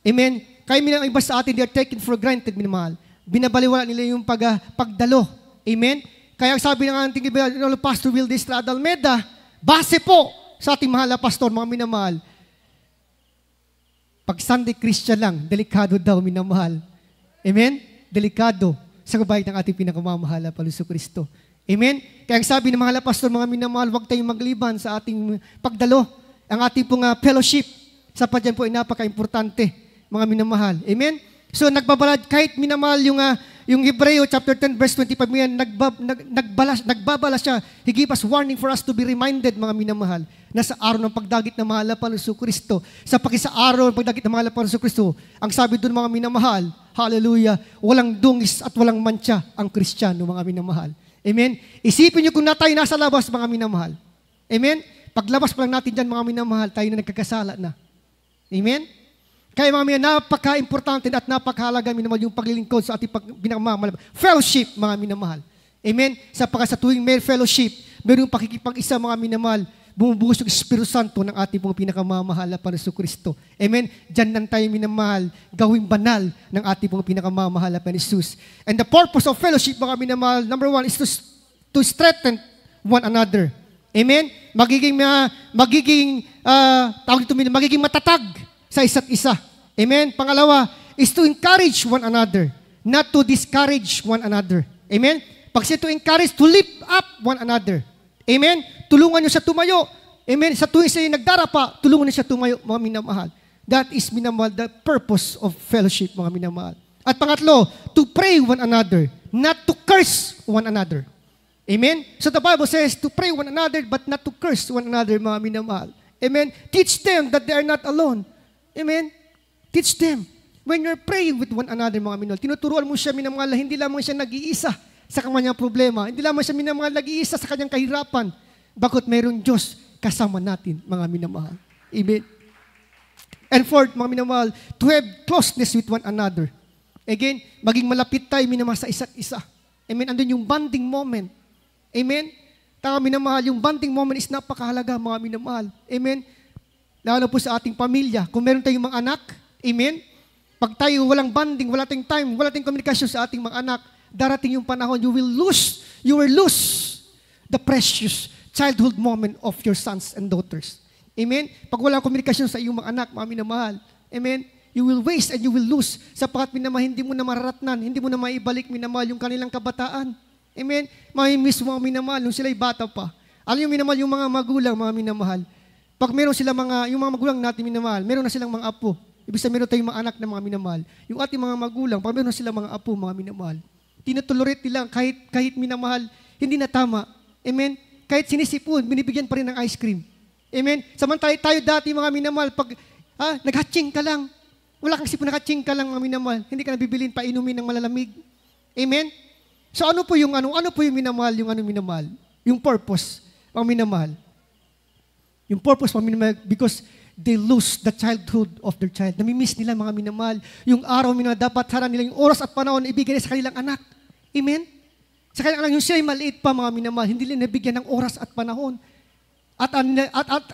Amen? Kaya minamahal, iba sa atin, they are taken for granted, minamahal. Binabaliwala nila yung pagdalo. Amen? Kaya sabi ng ating Pastor Will de Estrada Almeda, base po sa ating mahal na pastor, mga minamahal, pag Sunday Christian lang, delikado daw, minamahal. Amen? Delikado sa gabay ng ating pinakamamahal na Kristo. Amen? Kaya ang sabi ng mahal na pastor, mga minamahal, huwag tayong magliban sa ating pagdalo, ang ating pong fellowship. Sapat yan po ay napaka-importante, mga minamahal. Amen? So nagbabalad, kahit minamahal yung Hebreo chapter 10 verse 25 mo yan, nagbabala siya. He gave us warning for us to be reminded, mga minamahal, na sa araw ng pagdagit ng mahal na Kristo, sa araw ng pagdagit ng mahal na Kristo, ang sabi doon, mga minamahal, hallelujah, walang dungis at walang mantsa ang Kristiyano, mga minamahal. Amen? Isipin niyo kung tayo nasa labas, mga minamahal. Amen? Paglabas pa lang natin dyan, mga minamahal, tayo na nagkakasala na. Amen? Kaya mga minamahal, napaka-importante at napakahalaga, minamahal, yung paglilingkod sa ating pinakamamahal. Fellowship, mga minamahal. Amen? Sa tuwing may fellowship, mayroong pakikipag-isa, mga minamahal, bumubuhos yung Espiritu Santo ng ating pong pinakamamahal na Panginoong Kristo. Amen? Diyan lang tayo minamahal, gawing banal ng ating pong pinakamamahal na Panginoon Jesus. And the purpose of fellowship, mga minamahal, number one, is to strengthen one another. Amen? Magiging matatag sa isa't isa. Amen? Pangalawa, is to encourage one another, not to discourage one another. Amen? Pag siya to encourage, to lift up one another. Amen? Tulungan niyo siya tumayo. Amen? Sa tuwing siya nagdarapa, tulungan niyo siya tumayo, mga minamahal. That is, minamahal, the purpose of fellowship, mga minamahal. At pangatlo, to pray one another, not to curse one another. Amen? So the Bible says to pray one another, but not to curse one another, mga minamahal. Amen? Teach them that they are not alone. Amen? Teach them. When you're praying with one another, mga minamahal, tinuturuan mo siya, minamahal, hindi lamang siya nag-iisa sa kanyang problema. Hindi lamang siya minamahal nag-iisa sa kanyang kahirapan. Bakit mayroong Diyos kasama natin, mga minamahal. Amen? And fourth, mga minamahal, to have closeness with one another. Again, maging malapit tayo, minamahal, sa isa't isa. Amen? Andun yung bonding moment. Amen? Tama, minamahal, yung bonding moment is napakahalaga, mga minamahal. Amen? Lalo po sa ating pamilya. Kung meron tayong mga anak, amen? Pag tayo walang bonding, wala tayong time, wala tayong komunikasyon sa ating mga anak, darating yung panahon, you will lose the precious childhood moment of your sons and daughters. Amen? Pag walang komunikasyon sa iyong mga anak, mga minamahal, amen? You will waste and you will lose sapagkat minamahal, hindi mo na mararatnan, hindi mo na maibalik, minamahal, yung kanilang kabataan. Amen? Mamimiss mo, mga minamahal, nung sila'y bata pa. Alam yung minamahal, yung mga magulang, mga minamahal. Pag meron sila yung mga magulang natin, minamahal, meron na silang mga apo. Ibig sabihin, meron tayong mga anak na mga minamahal. Yung ating mga magulang, pag meron silang mga apo, mga minamahal, tinutolerate nila kahit minamahal, hindi na tama. Amen? Kahit sinisipon, binibigyan pa rin ng ice cream. Amen? Samantala tayo dati, mga minamahal, pag naghatching ka lang, wala kang sipon, naghatching ka lang, mga minamahal, hindi ka nabibilin pa inumin ng malalamig. Amen? So ano po yung minamahal, minamahal? Yung purpose, mga minamahal. Yung purpose, mga minamahal, because they lose the childhood of their child. Namimiss nila, mga minamahal. Yung araw, minamahal, dapat harap nila yung oras at panahon na ibigay sa kanilang anak. Amen? Sa kanilang anak, yung siya'y maliit pa, mga minamahal, hindi nila nabigyan ng oras at panahon. At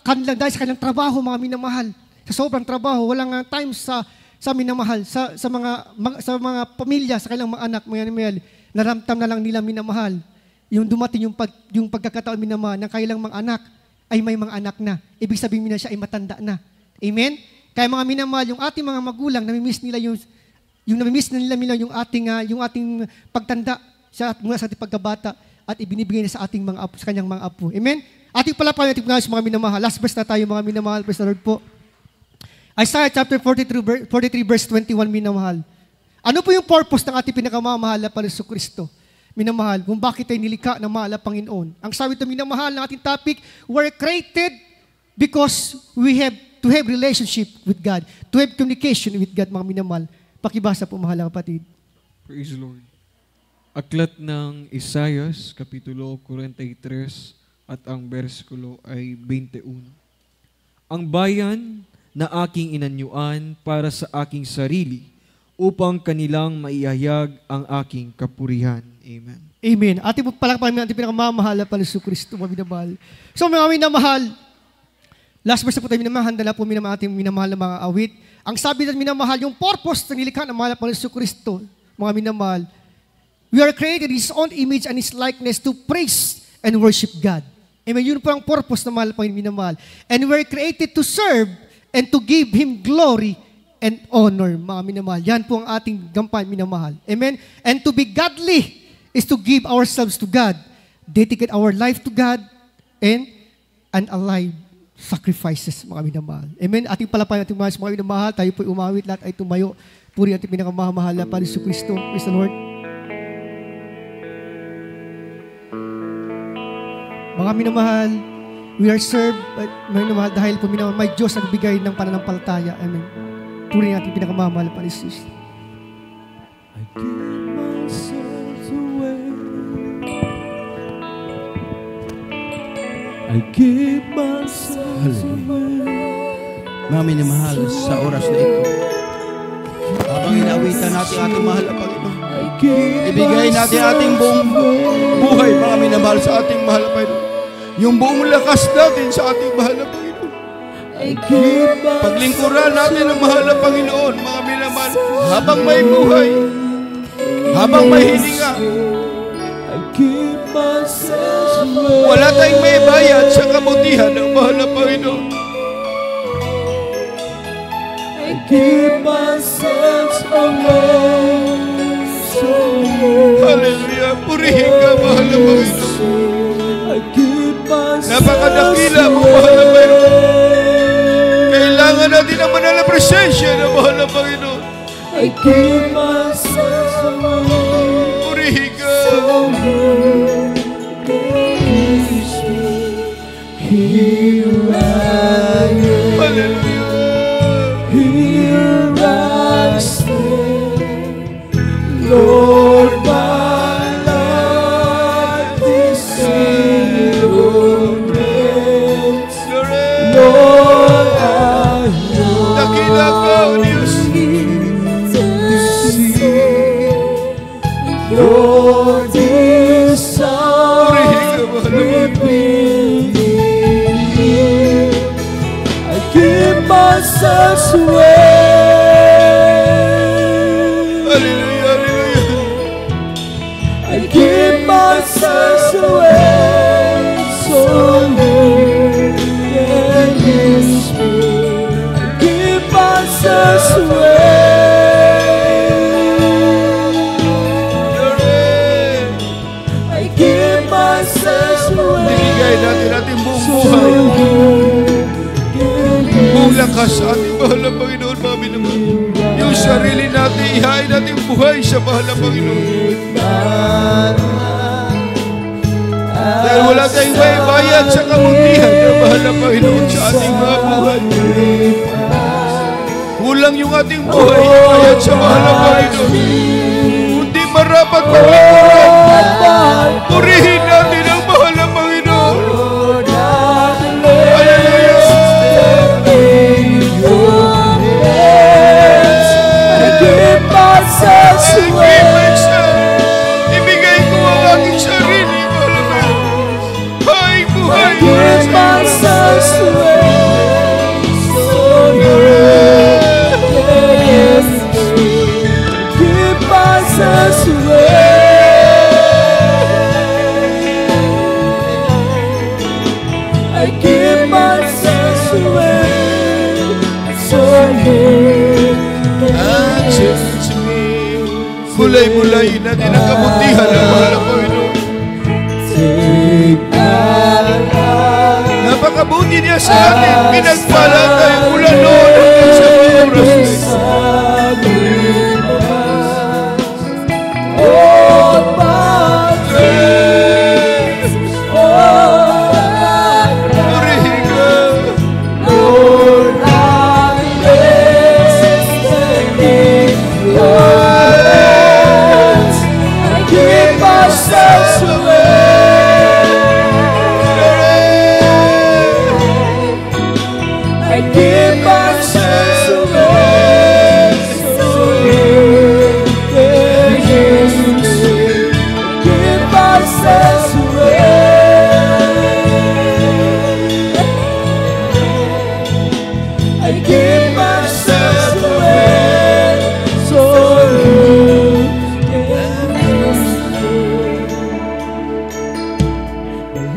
kanilang dahil sa kanilang trabaho, mga minamahal, sa sobrang trabaho, walang time sa minamahal, sa mga pamilya, sa kanilang mga anak, mga minamahal, naramtam na lang nila, minamahal. Yung dumating yung pagkakataon, minamahal, ng kanilang mga anak, ay may mga anak na. Ibig sabihin nila siya ay matanda na. Amen? Kaya mga minamahal, yung ating mga magulang, namimiss nila yung ating pagtanda mula sa ating pagkabata at ibinibigay na sa ating mga apo, sa kanyang mga apo. Amen? Ating palapayan, ating mga minamahal. Last verse na tayo, mga minamahal. Praise the Lord po. Isaiah chapter 43 verse 21, minamahal. Ano po yung purpose ng ating pinakamamahal na Panginoong Kristo? Minamahal, kung bakit tayo nilikha ng mahal na Panginoon. Ang sabi ito, minamahal, ng ating topic, we're created because we have to have relationship with God, to have communication with God, mga minamahal. Pakibasa po, mahal na kapatid. Praise the Lord. Aklat ng Isaiah, Kapitulo 43, at ang versikulo ay 21. Ang bayan na aking inanyuan para sa aking sarili, upang kanilang maihayag ang aking kapurihan. Amen. Amen. Ating palakpakan natin pinakamamahal na Panginoon Kristo, mga minamahal. So mga minamahal, last verse na po tayo, minamahal, dala po ating minamahal na mga awit. Ang sabi natin, minamahal, yung purpose ng nilikha ng mahal na Panginoon Kristo, mga minamahal, we are created in His own image and His likeness to praise and worship God. Amen. Yun po ang purpose ng mahal na Panginoon, minamahal. And we are created to serve and to give Him glory and honor, mga minamahal. Yan po ang ating gampanan, minamahal. Amen? And to be godly is to give ourselves to God, dedicate our life to God, and alive sacrifices, mga minamahal. Amen? Ating palapayan, ating mga minamahal, tayo po'y umawit, lahat ay tumayo. Puri ating pinakamamahal na Panginoon Kristo. Praise the Lord. Mga minamahal, we are served, mga minamahal, dahil po minamahal, may Diyos ang bigay ng pananampalataya. Amen. Puri natin pinakamamahal pa ni Jesus. I give myself away. I give myself away. Mga minamahal, sa oras na ito, habang inawitan natin ating mahal na Panginoon, ibigay natin ating buong buhay, mga minamahal, sa ating mahal na Panginoon. yung buong lakas natin sa ating mahal na Panginoon. Paglingkuran natin ang mahal na Panginoon, mga minamahal, habang may buhay, habang may hininga. Wala tayong may bayad sa kabutihan ng mahal na Panginoon. Hallelujah. Purihin ka, mahal na Panginoon. Napakadakila mo, mahal na Panginoon. Kailangan natin ang banal na presensya ng mahal na Panginoon. Purihin ka. Hallelujah. Here I stand, Lord, my life is in your hands. Lord, I Dakila ka, O Diyos. Lord, this Purihin ka, mahal na Panginoon. I give myself away. Hallelujah, hallelujah. I give myself away, so you can use me. I give myself away. I give myself away. Ibigay natin ating buong buhay, buong lakas sa ating mahal na Panginoon, mga minamahal. Yung sarili natin, ihain natin buhay sa mahal na Panginoon. Dahil wala tayong may bayad sa kabutihan ng mahal na Panginoon sa ating mga buhay. Kulang yung ating buhay, bayad sa mahal na Panginoon. Kundi marapat paglingkuran. Purihin natin ang mahal na Panginoon. Hallelujah. Ibigay ko ang aking sarili, mahal na Panginoon. Hay buhay. Give myself away, so you can give myself away. I give myself away, so you can Mulay-mulayin natin ang kabutihan ng mahal na Panginoon. take my life. Napakabuti niya sa atin. Pinagpala tayo mula noon hanggang sa mga oras na ito. All my dreams, all my Purihin ka. Lord, I rest in your hands. I give myself away. I give myself away, so you can use me. Give myself away. I give myself away, so you can use me.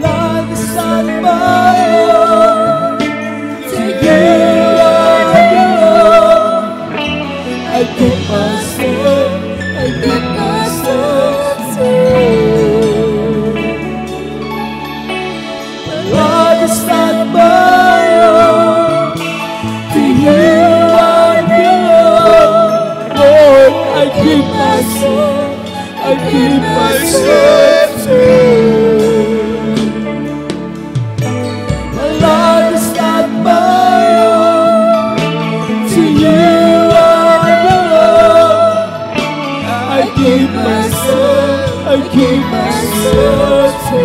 Life is not my own. To you I belong. I give myself to you. My life is not my own. To you I belong. Lord, I give myself to you. My life is not my own. To you I belong. I give myself to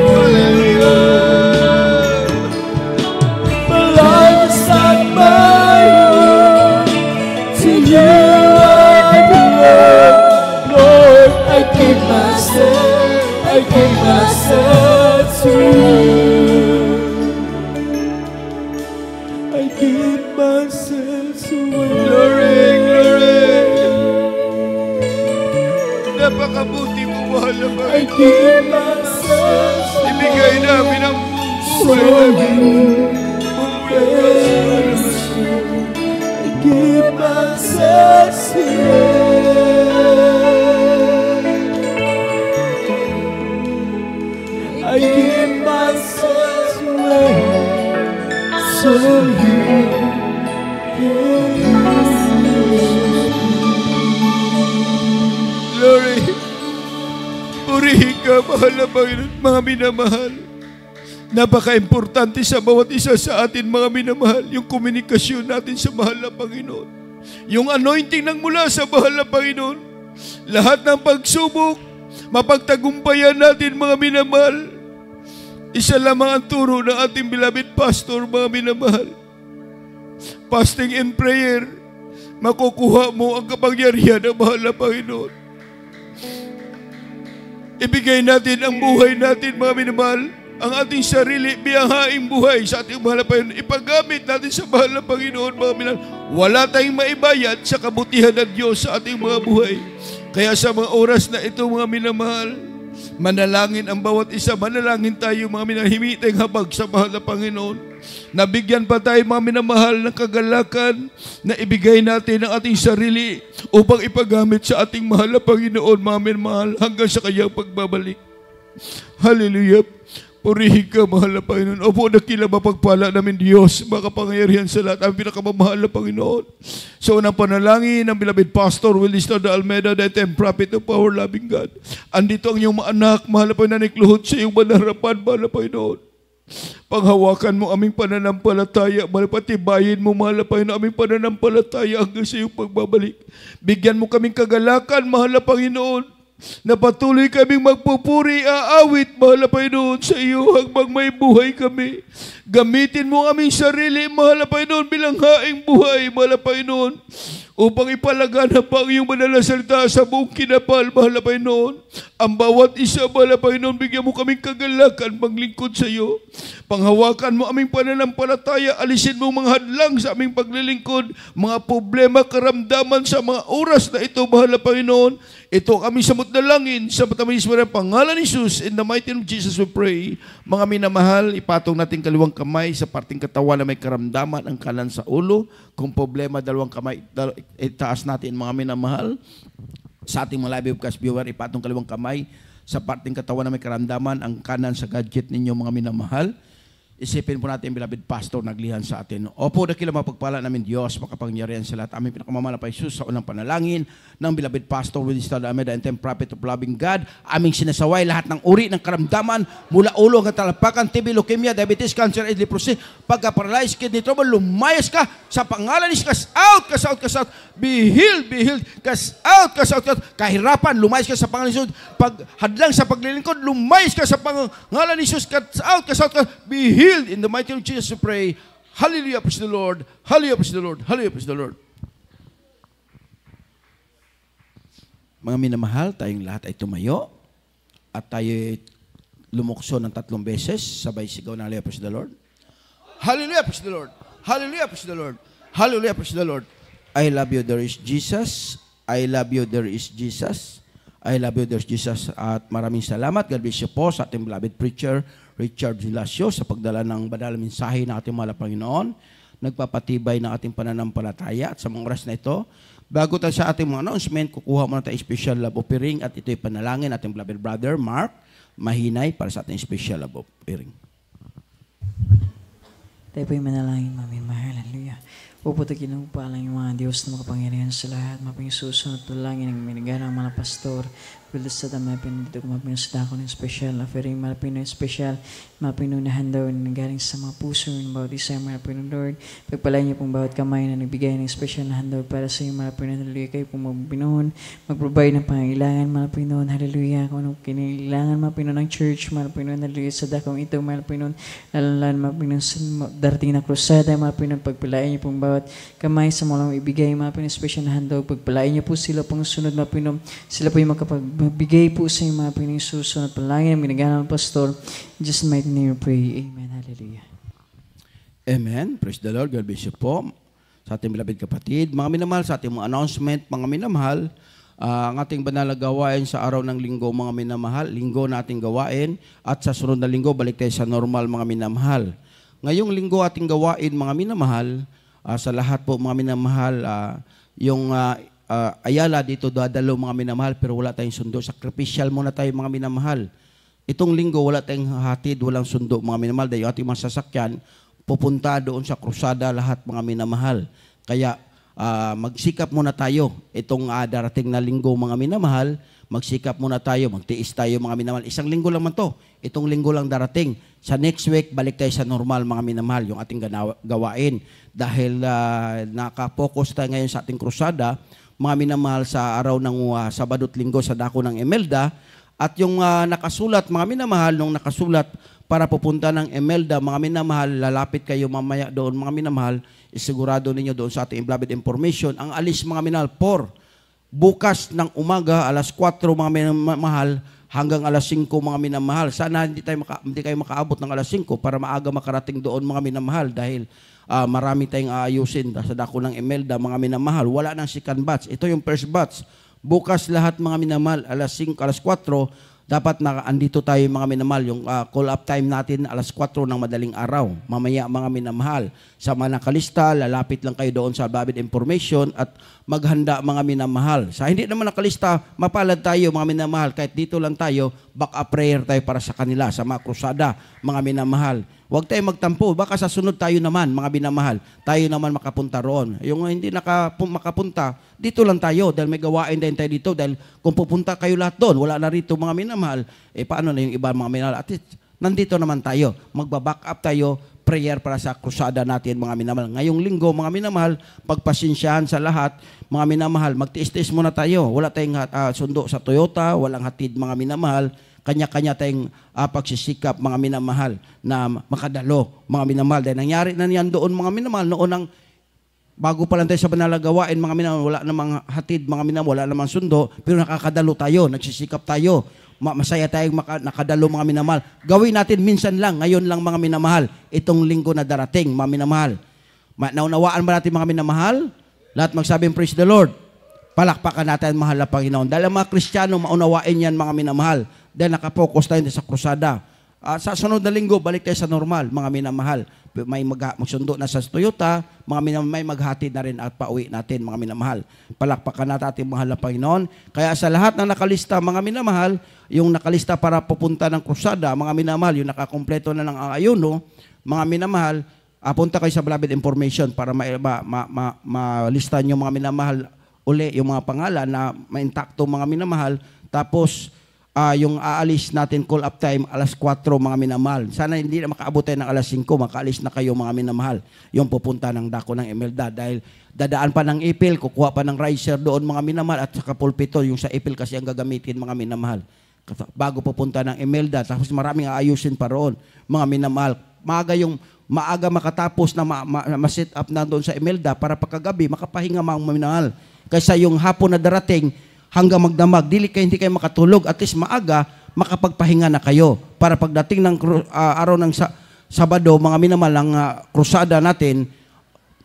you. My life is not my own. To you I belong. Lord, I give myself to you. Napakabuti mo, mahal na I Panginoon. give myself Ibigay namin ang so buhay namin. I give myself to I give myself away so you Glory. Purihin ka, mahal na Panginoon, mga minamahal. Napaka-importante sa bawat isa sa atin, mga minamahal, yung komunikasyon natin sa mahal na Panginoon. Yung anointing ng mula sa mahal na Panginoon. Lahat ng pagsubok, mapagtagumpayan natin, mga minamahal. Isa lamang ang turo ng ating beloved pastor, mga minamahal. Fasting and prayer, makukuha mo ang kapangyarihan ng mahal na Panginoon. Ibigay natin ang buhay natin, mga minamahal, ang ating sarili, biyahaing buhay sa ating mahal na Panginoon. Ipagamit natin sa mahal na Panginoon, mga minamahal. Wala tayong maibayad sa kabutihan ng Diyos sa ating mga buhay. Kaya sa mga oras na ito, mga minamahal, manalangin ang bawat isa. Manalangin tayo, mga minamahal, himi tayong habag sa mahal na Panginoon. Nabigyan pa tayo, mga minamahal, ng kagalakan na ibigay natin ang ating sarili upang ipagamit sa ating mahal na Panginoon, mga minamahal, hanggang sa kanyang pagbabalik. Hallelujah. Purihin ka, mahal na Panginoon. Opo, dakila mapagpala namin Diyos, makapangyarihan sa lahat, ang pinakamamahal na Panginoon. So, unang panalangin ng beloved Pastor Willis de Almeida, the and prophet of our loving God. Andito ang iyong mga anak, mahal na Panginoon, nikluhod sa iyong manarapan, mahal na Panginoon. Panghawakan mo aming pananampalataya, malapatibayin mo, mahal na Panginoon, aming pananampalataya hanggang sa iyong pagbabalik. Bigyan mo kaming kagalakan, mahal na Panginoon, na patuloy kaming magpupuri, aawit, mahal na Panginoon, sa iyo hanggang may buhay kami. Gamitin mo aming sarili, mahal na Panginoon, bilang haing buhay, mahal na Panginoon, upang ipalaganap ang iyong banal na salita sa buong kinapal, mahal na Panginoon. Ang bawat isa, mahal na Panginoon, bigyan mo kaming kagalakan maglingkod sa iyo. Panghawakan mo aming pananampalataya, alisin mo mga hadlang sa aming paglilingkod, mga problema, karamdaman sa mga oras na ito, mahal na Panginoon. Ito kami samot na langin sa matamis mo ng pangalan ni Jesus. In the mighty name of Jesus we pray. Mga minamahal, ipatong natin kaliwang kamay sa parting katawan na may karamdaman, ang kanan sa ulo. Kung problema, dalawang kamay, itaas natin, mga minamahal. Sa ating mga live webcast viewer, ipatong kaliwang kamay sa parting katawan na may karamdaman, ang kanan sa gadget ninyo, mga minamahal. Isipin po natin, beloved pastor, naglihan sa atin. Opo, dakila mapagpala namin Diyos, makapangyarihan sa lahat. Aming pinakamamahal na Jesus sa unang panalangin ng beloved pastor Willis de Almeida and prophet of loving God. Aming sinasaway lahat ng uri ng karamdaman mula ulo hanggang talapakan, TB, leukemia, diabetes, cancer, and leprosy. Pagka-paralyzed, kidney trouble, lumayas ka sa pangalan ni Jesus. Cast out, cast out, cast out. Be healed, be healed. Cast out, cast out, cast out. Kahirapan, lumayas ka sa pangalan ni Jesus. Paghadlang sa paglilingkod, lumayas ka sa pangalan ni Jesus. Cast out, cast out, cast out. Be healed. In the mighty name of Jesus we pray. Hallelujah, praise the Lord. Hallelujah, praise the Lord. Hallelujah, praise the Lord. Mga minamahal, tayong lahat ay tumayo at tayo lumukso ng 3 beses, sabay sigaw ng Hallelujah, praise the Lord. Hallelujah, praise the Lord. Hallelujah, praise the Lord. Hallelujah, praise the Lord. I love you, there is Jesus. I love you, there is Jesus. I love you, there is Jesus. At maraming salamat. God bless you po sa ating beloved preacher, Richard Vilasio, sa pagdala ng banal na mensahe ng ating mahal na Panginoon. Nagpapatibay ng ating pananampalataya. At sa mga oras na ito, bago tayo sa ating mga announcement, kukuha muna tayo special love offering at ito'y panalangin ating beloved brother, Mark Mahinay, para sa ating special love offering. Tayo po'y manalangin, mami. Hallelujah. Puputakin ng palang yung mga Diyos na makapangyarihan sa lahat. Maping susunod tulangin ng minigara ng mga pastor. Pilas sa tamay pinito kung maping sa dako ng special. Offering malapin ng special. Mapinunahan daw na galing sa mga puso ng bawat isa. Malapin ng Lord. Pagpalain niyo pong bawat kamay na nagbigay ng special na handaw para sa iyo. Malapin ng Hallelujah. Kayo pong magbinuhon. Mag-provide ng pangailangan. Malapin nun. Hallelujah. Kung anong kinailangan. Malapin nun ng church. Malapin nun. Hallelujah. Sa dakong ito. Malapin nun. Lalan. Malapin nun sa darating na krusada. Malapin nun. Pagpalain niyo pong bawat kamay sa mga ibigay. Malapin ng special na handaw. Pagpalain niyo po sila pong sunod. Malapin nun. Sila po yung magbigay po sa inyo mga pinisusunod palangin ang minagana ng pastor. Just mighty name we pray. Amen. Hallelujah. Amen. Praise the Lord. God bless you po. Sa ating beloved kapatid, mga minamahal, sa ating mga announcement, mga minamahal, ang ating banal na gawain sa araw ng linggo, mga minamahal. Linggo nating gawain at sa sunod na linggo, balik tayo sa normal, mga minamahal. Ngayong linggo ating gawain, mga minamahal, sa lahat po, mga minamahal, yung ayala dito dadalo, mga minamahal, pero wala tayong sundo. Sacrificial muna tayo, mga minamahal. Itong linggo, wala tayong hatid, walang sundo, mga minamahal. Dahil yung ating mga sasakyan, pupunta doon sa krusada lahat, mga minamahal. Kaya, magsikap muna tayo itong darating na linggo, mga minamahal. Magsikap muna tayo, magtiis tayo, mga minamahal. Isang linggo lang man to. Itong linggo lang darating. Sa next week, balik tayo sa normal, mga minamahal, yung ating gawain. Dahil nakapokus tayo ngayon sa ating krusada, mga minamahal, sa araw ng Sabado at Linggo sa dako ng Imelda. At yung nakasulat, mga minamahal, nung nakasulat para pupunta ng Imelda, mga minamahal, lalapit kayo mamaya doon, mga minamahal, isigurado ninyo doon sa ating beloved information. Ang alis, mga minamahal, bukas ng umaga, alas 4, mga minamahal, hanggang alas 5, mga minamahal. Sana hindi kayo makaabot ng alas 5 para maaga makarating doon, mga minamahal, dahil marami tayong aayusin sa dako ng Imelda, mga minamahal. Wala nang second batch. Ito yung first batch. Bukas lahat, mga minamahal, alas 5, alas 4, dapat andito tayo, mga minamahal. Yung call-up time natin, alas 4 ng madaling araw. Mamaya, mga minamahal. Sa mga nakalista, lalapit lang kayo doon sa beloved information at maghanda, mga minamahal. Sa hindi naman nakalista, mapalad tayo, mga minamahal. Kahit dito lang tayo, back-up prayer tayo para sa kanila, sa mga krusada, mga minamahal. Huwag tayo magtampo. Baka sa sunod tayo naman, mga binamahal, tayo naman makapunta roon. Yung hindi makapunta, dito lang tayo dahil may gawain din tayo dito. Dahil kung pupunta kayo lahat doon, wala na rito, mga minamahal, paano na yung iba, mga minamahal? At nandito naman tayo. Magbaback up tayo, prayer para sa krusada natin, mga minamahal. Ngayong linggo, mga minamahal, pagpasensyahan sa lahat, mga minamahal, magtiis-tiis muna tayo. Wala tayong sundo sa Toyota, walang hatid, mga minamahal. Kanya-kanya tayong pagsisikap, mga minamahal, na makadalo, mga minamahal. Dahil nangyari na yan doon, mga minamahal, noon ang bago pa lang tayo sa banal na gawain, mga minamahal, wala namang hatid, mga minamahal, wala namang sundo, pero nakakadalo tayo, nagsisikap tayo, masaya tayong nakadalo, mga minamahal. Gawin natin minsan lang, ngayon lang, mga minamahal, itong linggo na darating, mga minamahal. Naunawaan ba natin, mga minamahal? Lahat magsabing, praise the Lord. Palakpakan natin, mahal na Panginoon. Dahil ang mga Kristiyano, maunawain yan, mga minamahal. Dahil nakapokus tayo sa krusada. Sa sunod na linggo, balik tayo sa normal, mga minamahal. May magsundo na sa Toyota, mga minamahal, may maghatid na rin at pauwi natin, mga minamahal. Palakpakan natin ating mahal na Panginoon. Kaya sa lahat ng nakalista, mga minamahal, yung nakalista para pupunta ng krusada, mga minamahal, yung nakakompleto na ng ayuno, mga minamahal, punta kayo sa beloved information para malista nyo, mga minamahal, uli yung mga pangalan na ma-intakto, mga minamahal. Tapos, yung aalis natin call up time alas 4, mga minamahal. Sana hindi na makaabot tayo ng alas 5, makaalis na kayo, mga minamahal, yung pupunta ng dako ng Imelda. Dahil dadaan pa ng ipil, kukuha pa ng riser doon, mga minamahal, at saka pulpito, yung sa ipil kasi ang gagamitin, mga minamahal. Bago pupunta ng Imelda, tapos maraming aayusin pa roon, mga minamahal. Maaga makatapos na ma-set up na doon sa Imelda para pagkagabi, makapahinga, mga minamahal. Kaysa yung hapon na darating, hanggang magdamag, hindi kayo makatulog, at least maaga, makapagpahinga na kayo. Para pagdating ng araw ng Sabado, mga minamahal, ang krusada natin,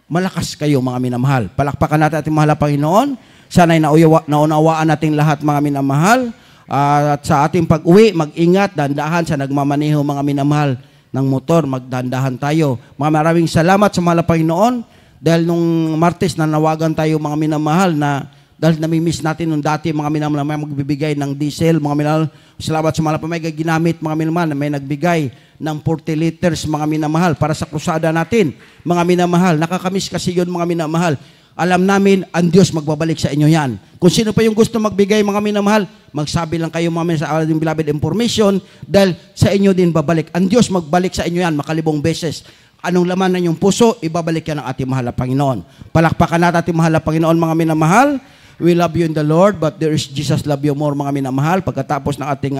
malakas kayo, mga minamahal. Palakpakan natin ating mahal na Panginoon. Sana'y naunawaan natin lahat, mga minamahal. At sa ating pag-uwi, mag-ingat, dandahan sa nagmamaneho, mga minamahal, ng motor, magdandahan tayo. Maraming salamat sa mahal na Panginoon. Dahil nung Martes, nanawagan tayo, mga minamahal, na dahil namimiss natin nung dati, mga minamahal, may magbibigay ng diesel, mga minamahal. Salamat sa mga may ginamit, mga minamahal, may nagbigay ng 40 liters, mga minamahal, para sa krusada natin, mga minamahal. Nakakamiss kasi yun, mga minamahal. Alam namin, ang Diyos magbabalik sa inyo yan. Kung sino pa yung gusto magbigay, mga minamahal, magsabi lang kayo, mga minamahal, sa ating beloved information, dahil sa inyo din babalik. Ang Diyos magbalik sa inyo yan, makalibong beses. Anong laman ng inyong puso, ibabalik yan ng ating mahal na Panginoon. Palakpakan natin ating mahal na Panginoon, mga minamahal. We love you in the Lord, but there is Jesus love you more, mga minamahal. Pagkatapos ng ating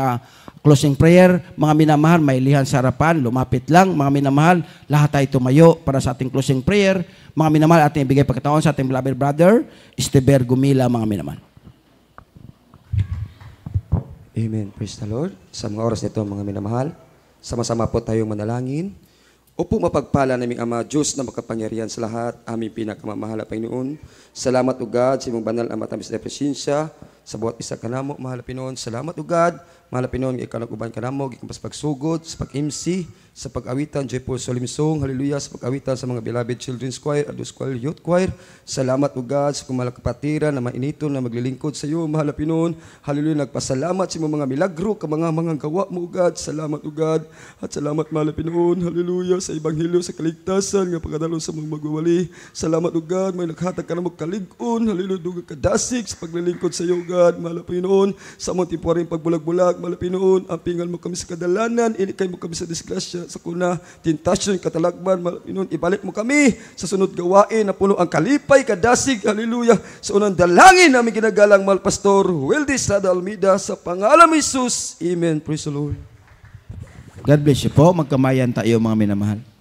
closing prayer, mga minamahal, may lihan sa harapan, lumapit lang, mga minamahal, lahat tayo tumayo para sa ating closing prayer. Mga minamahal, ating ibigay pagkataon sa ating beloved brother, Esteber Gumila, mga minamahal. Amen. Praise the Lord. Sa mga oras nito, mga minamahal, sama-sama po tayong manalangin. Opo, mapagpala naming Ama, Diyos na makapangyarihan sa lahat, aming pinakamamahal na Panginoon. Salamat, O God, sa imong banal na matamis na presensya, sa bawat isa kanamo, mahal na Pinoon. Salamat o God, mahal na Pinoon, ikaw nag-uban kanamo, ikaw sa pagsugod, sa pag-MC, sa pag-awitan, Joyful Solemn Song, hallelujah, sa pag-awitan sa mga beloved Children's Choir, Adults Choir, Youth Choir. Salamat o God sa kumala kapatiran na mainito na maglilingkod sa iyo, mahal na Pinoon. Hallelujah, nagpasalamat sa mga milagro, mga gawa mo o God. Salamat o God, at salamat mahal na Pinoon, hallelujah, sa Ebanghelyo, sa kaligtasan, nga pagkadalo sa mga magwawali. Salamat o God, may naghatag ka na mo kalig-on, hallelujah, dugang kadasig sa paglilingkod sa iyo, God, mahal na Pinoon, sa mga temporaring pagbulag-bulag, mahal na Pinoon, ampingan mo kami sa kadalanan, inikay mo kami sa disgrasya, sa kuna, tentasyon, katalagman, mahal na Pinoon, ibalik mo kami sa sunod gawain na puno ang kalipay, kadasig, hallelujah, sa unang dalangin namin ginagalang, mahal Pastor Weldy Estrada Almeida, sa pangalan ni Jesus, amen, praise the Lord. God bless you po. Magkamayan tayo mga minamahal.